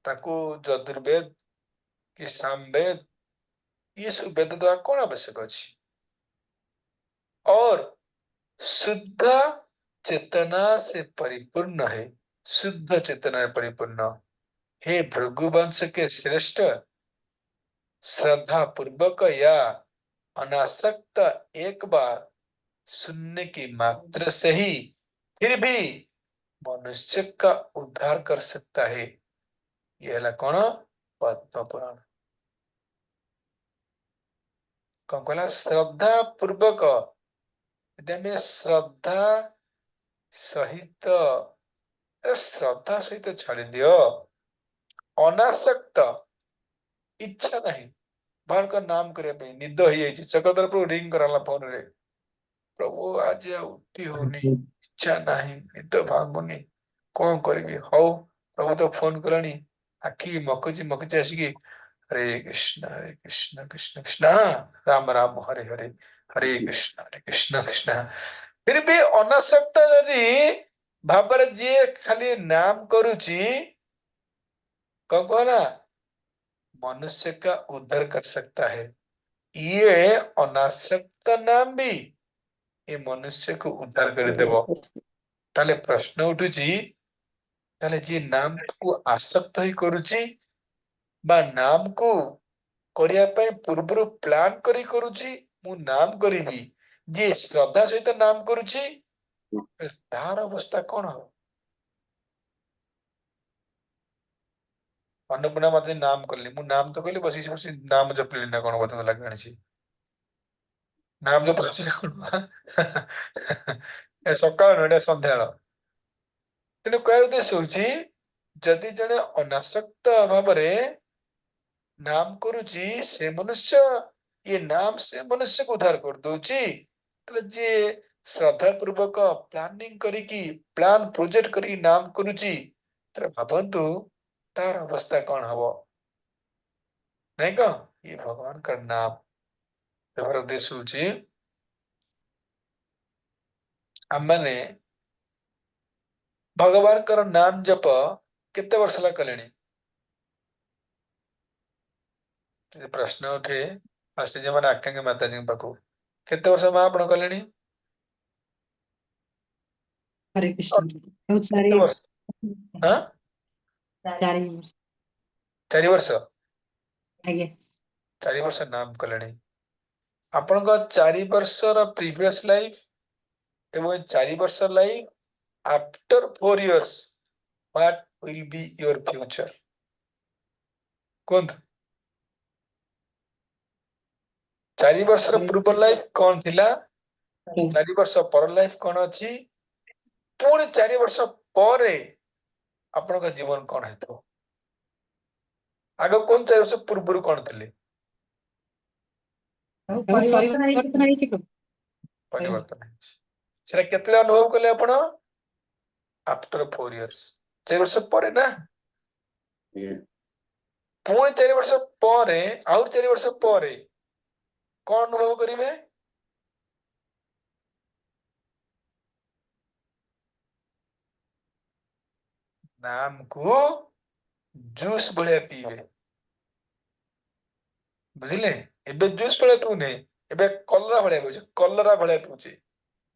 ताकू यजुर्वेद कि सामवेद ये सब वेद द्वारा कौन आवश्यक अच्छी और शुद्ध चेतना से परिपूर्ण है। शुद्ध चेतना परिपूर्ण हे भृगुवंश के श्रेष्ठ श्रद्धा पूर्वक या अनासक्त एक बार सुनने की मात्र से ही फिर भी मनुष्य का उद्धार कर सकता है। यह कौन पद्म पुराण कौन कहला श्रद्धा पूर्वक यदि श्रद्धा सहित श्रद्धा सहित छाड़ दियो अनासक्त इच्छा नहीं बाहर का नाम करने निद हो जाए चक्रधर प्रभु रिंग कराला फोन रे प्रभु आज उठी होनी इच्छा नहीं निद भांगुनी कौन करी हौ प्रभु तो फोन कलानी आखि मकुची आसिकी हरे कृष्ण कृष्ण कृष्ण राम राम हरे हरे हरे कृष्ण कृष्ण फिर भी अनासक्त यदि भावर जी खाली नाम करुची कौन कहना मनुष्य का उद्धार कर सकता है। ये अनासक्त नाम भी ये मनुष्य को उद्धार कर देव। ताले प्रश्न उठुची ताले जी नाम को आसक्त ही करुची बा नाम को करिया पय पूर्व प्लान करी करुची मु नाम करीबी जे श्रद्धा सहित नाम करुची तार अवस्था कौन हो। अन्नपूर्णा मत नाम कली मु नाम तो कहली बसी बसी नाम जपली ना कौन बोध लगे नाम जप सकाल नुह सन्ध्या तेणु कह उद्देश्य हूँ जदि जड़े अनासक्त भाव नाम करुची से मनुष्य ये नाम से मनुष्य को उद्धार कर दूची जे श्रद्धा पूर्वक प्लानिंग करिकी प्लान प्रोजेक्ट करी नाम करुची भावतु तार अवस्था कौन हम नहीं कह ये भगवान का नाम व्यवहार उद्देश्य हूँ आम मैंने भगवान का नाम जप केते वर्ष ला कले प्रश्न उठे फास्ट जो मैंने आख्या माता जी पाखु केते वर्ष मां आपण कले हरे कृष्ण बहुत सारे केते वर्ष हाँ 4 वर्ष 4 वर्ष आगे 4 वर्ष नाम कले आपण 4 वर्ष प्रीवियस लाइफ एवं 4 वर्ष life after 4 years what will be your future कौन 4 वर्ष पूर्व लाइफ कौन थिला 4 वर्ष पर लाइफ कौन अच्छी पुणी 4 वर्ष पर आपण जीवन कौन है आग कौन 4 वर्ष पूर्व कौन थे परिवर्तन है ସେଟା କେତେବେଳେ ଅନୁଭବ କଲେ ଆପଣ? आफ्टर 4 years, 4 ବର୍ଷ ପରେ ନା। ଆଜ୍ଞା। ପୁଣି 4 ବର୍ଷ ପରେ, ଆଉ 4 ବର୍ଷ ପରେ କଣ ଅନୁଭବ କରିବେ? नाम को जूस भलिया पीबे। बुझिले? एबे जूस भलिया पिउने, एबे कलरा भलिया पिउचे, कलरा भलिया पिउचे,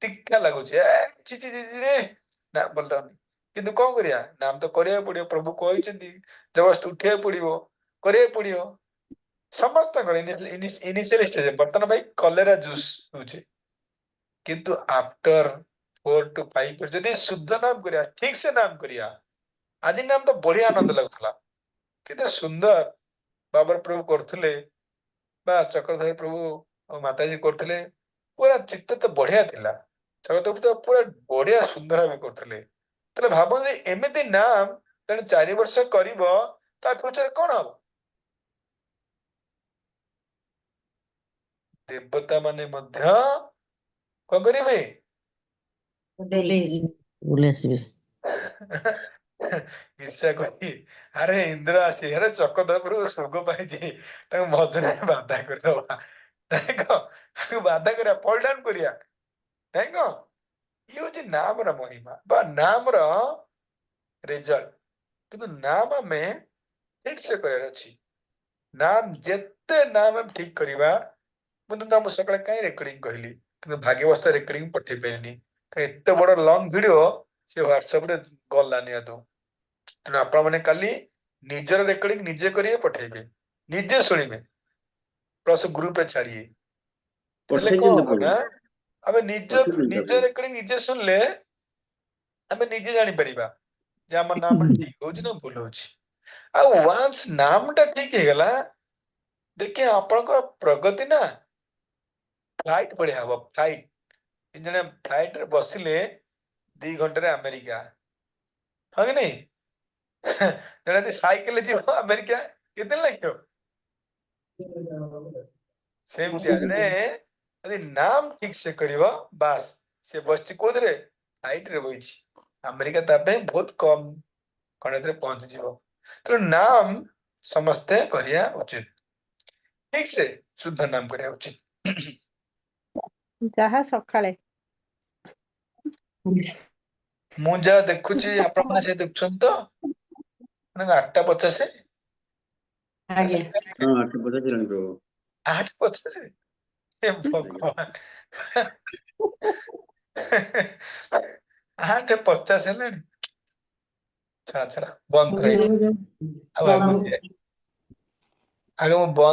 तीखा लागुचे, छि छि छि छि रे ना बोलनी। किंतु कौन करिया, नाम तो करिया पड़ियो, प्रभु कहइचंती जबरदस्त उठिया पड़ियो, करिया पड़ियो। समस्त इनिशियल स्टेज बर्तन भाई कलेरा जूस पिउचे, किंतु आफ्टर 4 to 5 years यदि शुद्ध नाम करिया, ठीक से नाम करिया, आदि नाम तो बढ़िया आनंद लगुला, केते सुंदर बाबर प्रभु करथुले, बा चक्रधर प्रभु और माताजी करथुले, पूरा चित्त तो बढ़िया थिला। चक्रधर तो पूरा बढ़िया सुंदर भी करथुले। तले भाबो जे एमिति नाम तने 4 वर्ष करिवो, ता फ्यूचर कोन हो? देवता माने मध्य कोन करिवे? ईर्ष्या करी, अरे इंद्र आसी, अरे चक्रधर प्रभु स्वर्ग पाइछि, ताको मजरे बाधा करदवा, ताको बाधा करिया, फॉल डाउन करिया, ताको ये होची नाम रा महिमा बा नाम रा रिजल्ट। किंतु नाम में ठीक से करार अछि। नाम जेते नाम हम ठीक करिबा, मुझे नाम सकाळे काई रेकॉर्डिंग कहली, किंतु भाग्यवस्था रेकॉर्डिंग पठे पेनी, काई एते बड़ लॉन्ग वीडियो से व्हाट्सएप रे गलानी आदो। तेणु आपण माने काली निजर रेकॉर्डिंग निजे करिए पठेबे, निजे सुनिबे, प्लस ग्रुप रे छाड़िए। हेले को पठेइचंती हबो प्रभु, ना, अबे निज पठेइचंती निज प्रभु। रेकॉर्डिंग निजे सुनले आमे निजे जानि परिबा जे हमर नाम ठीक होची ना भूल होची। आ वंस नामटा ठीक हे गला, देखिए आपनकर प्रगति ना फ्लाइट बढ़िया हबो, फ्लाइट। जने फ्लाइट रे बसिले 2 घंटे रे अमेरिका, हाँ कि नहीं? जने ती साइकिल जीव अमेरिका केते लागियो? सेम जने यदि नाम ठीक से करिवो, बास से बसची कोदरे फ्लाइट रे बइची, अमेरिका तापे बहुत कम कणेतरे पहुंच जीवो। तो नाम समझते करिया उचित, ठीक से शुद्ध नाम करिया उचित। ଯାହା ସକାଳେ ମୁଁ ଯାହା ଦେଖୁଛି ଆପଣମାନେ ସେ ଦେଖୁଛନ୍ତି ତ? ମାନେ 8:50 ଆଜ୍ଞା हाँ 8:50 ହେଲାଣି ପ୍ରଭୁ। 8:50 हे भगवान 8:50 ହେଲାଣି। ଛାଡ ଛାଡ ବନ୍ଦ କର ଏଇଠି। ଆଉ ଆଗକୁ ପ୍ରଣାମ। ଆଗ ମୁଁ ବନ୍ଦ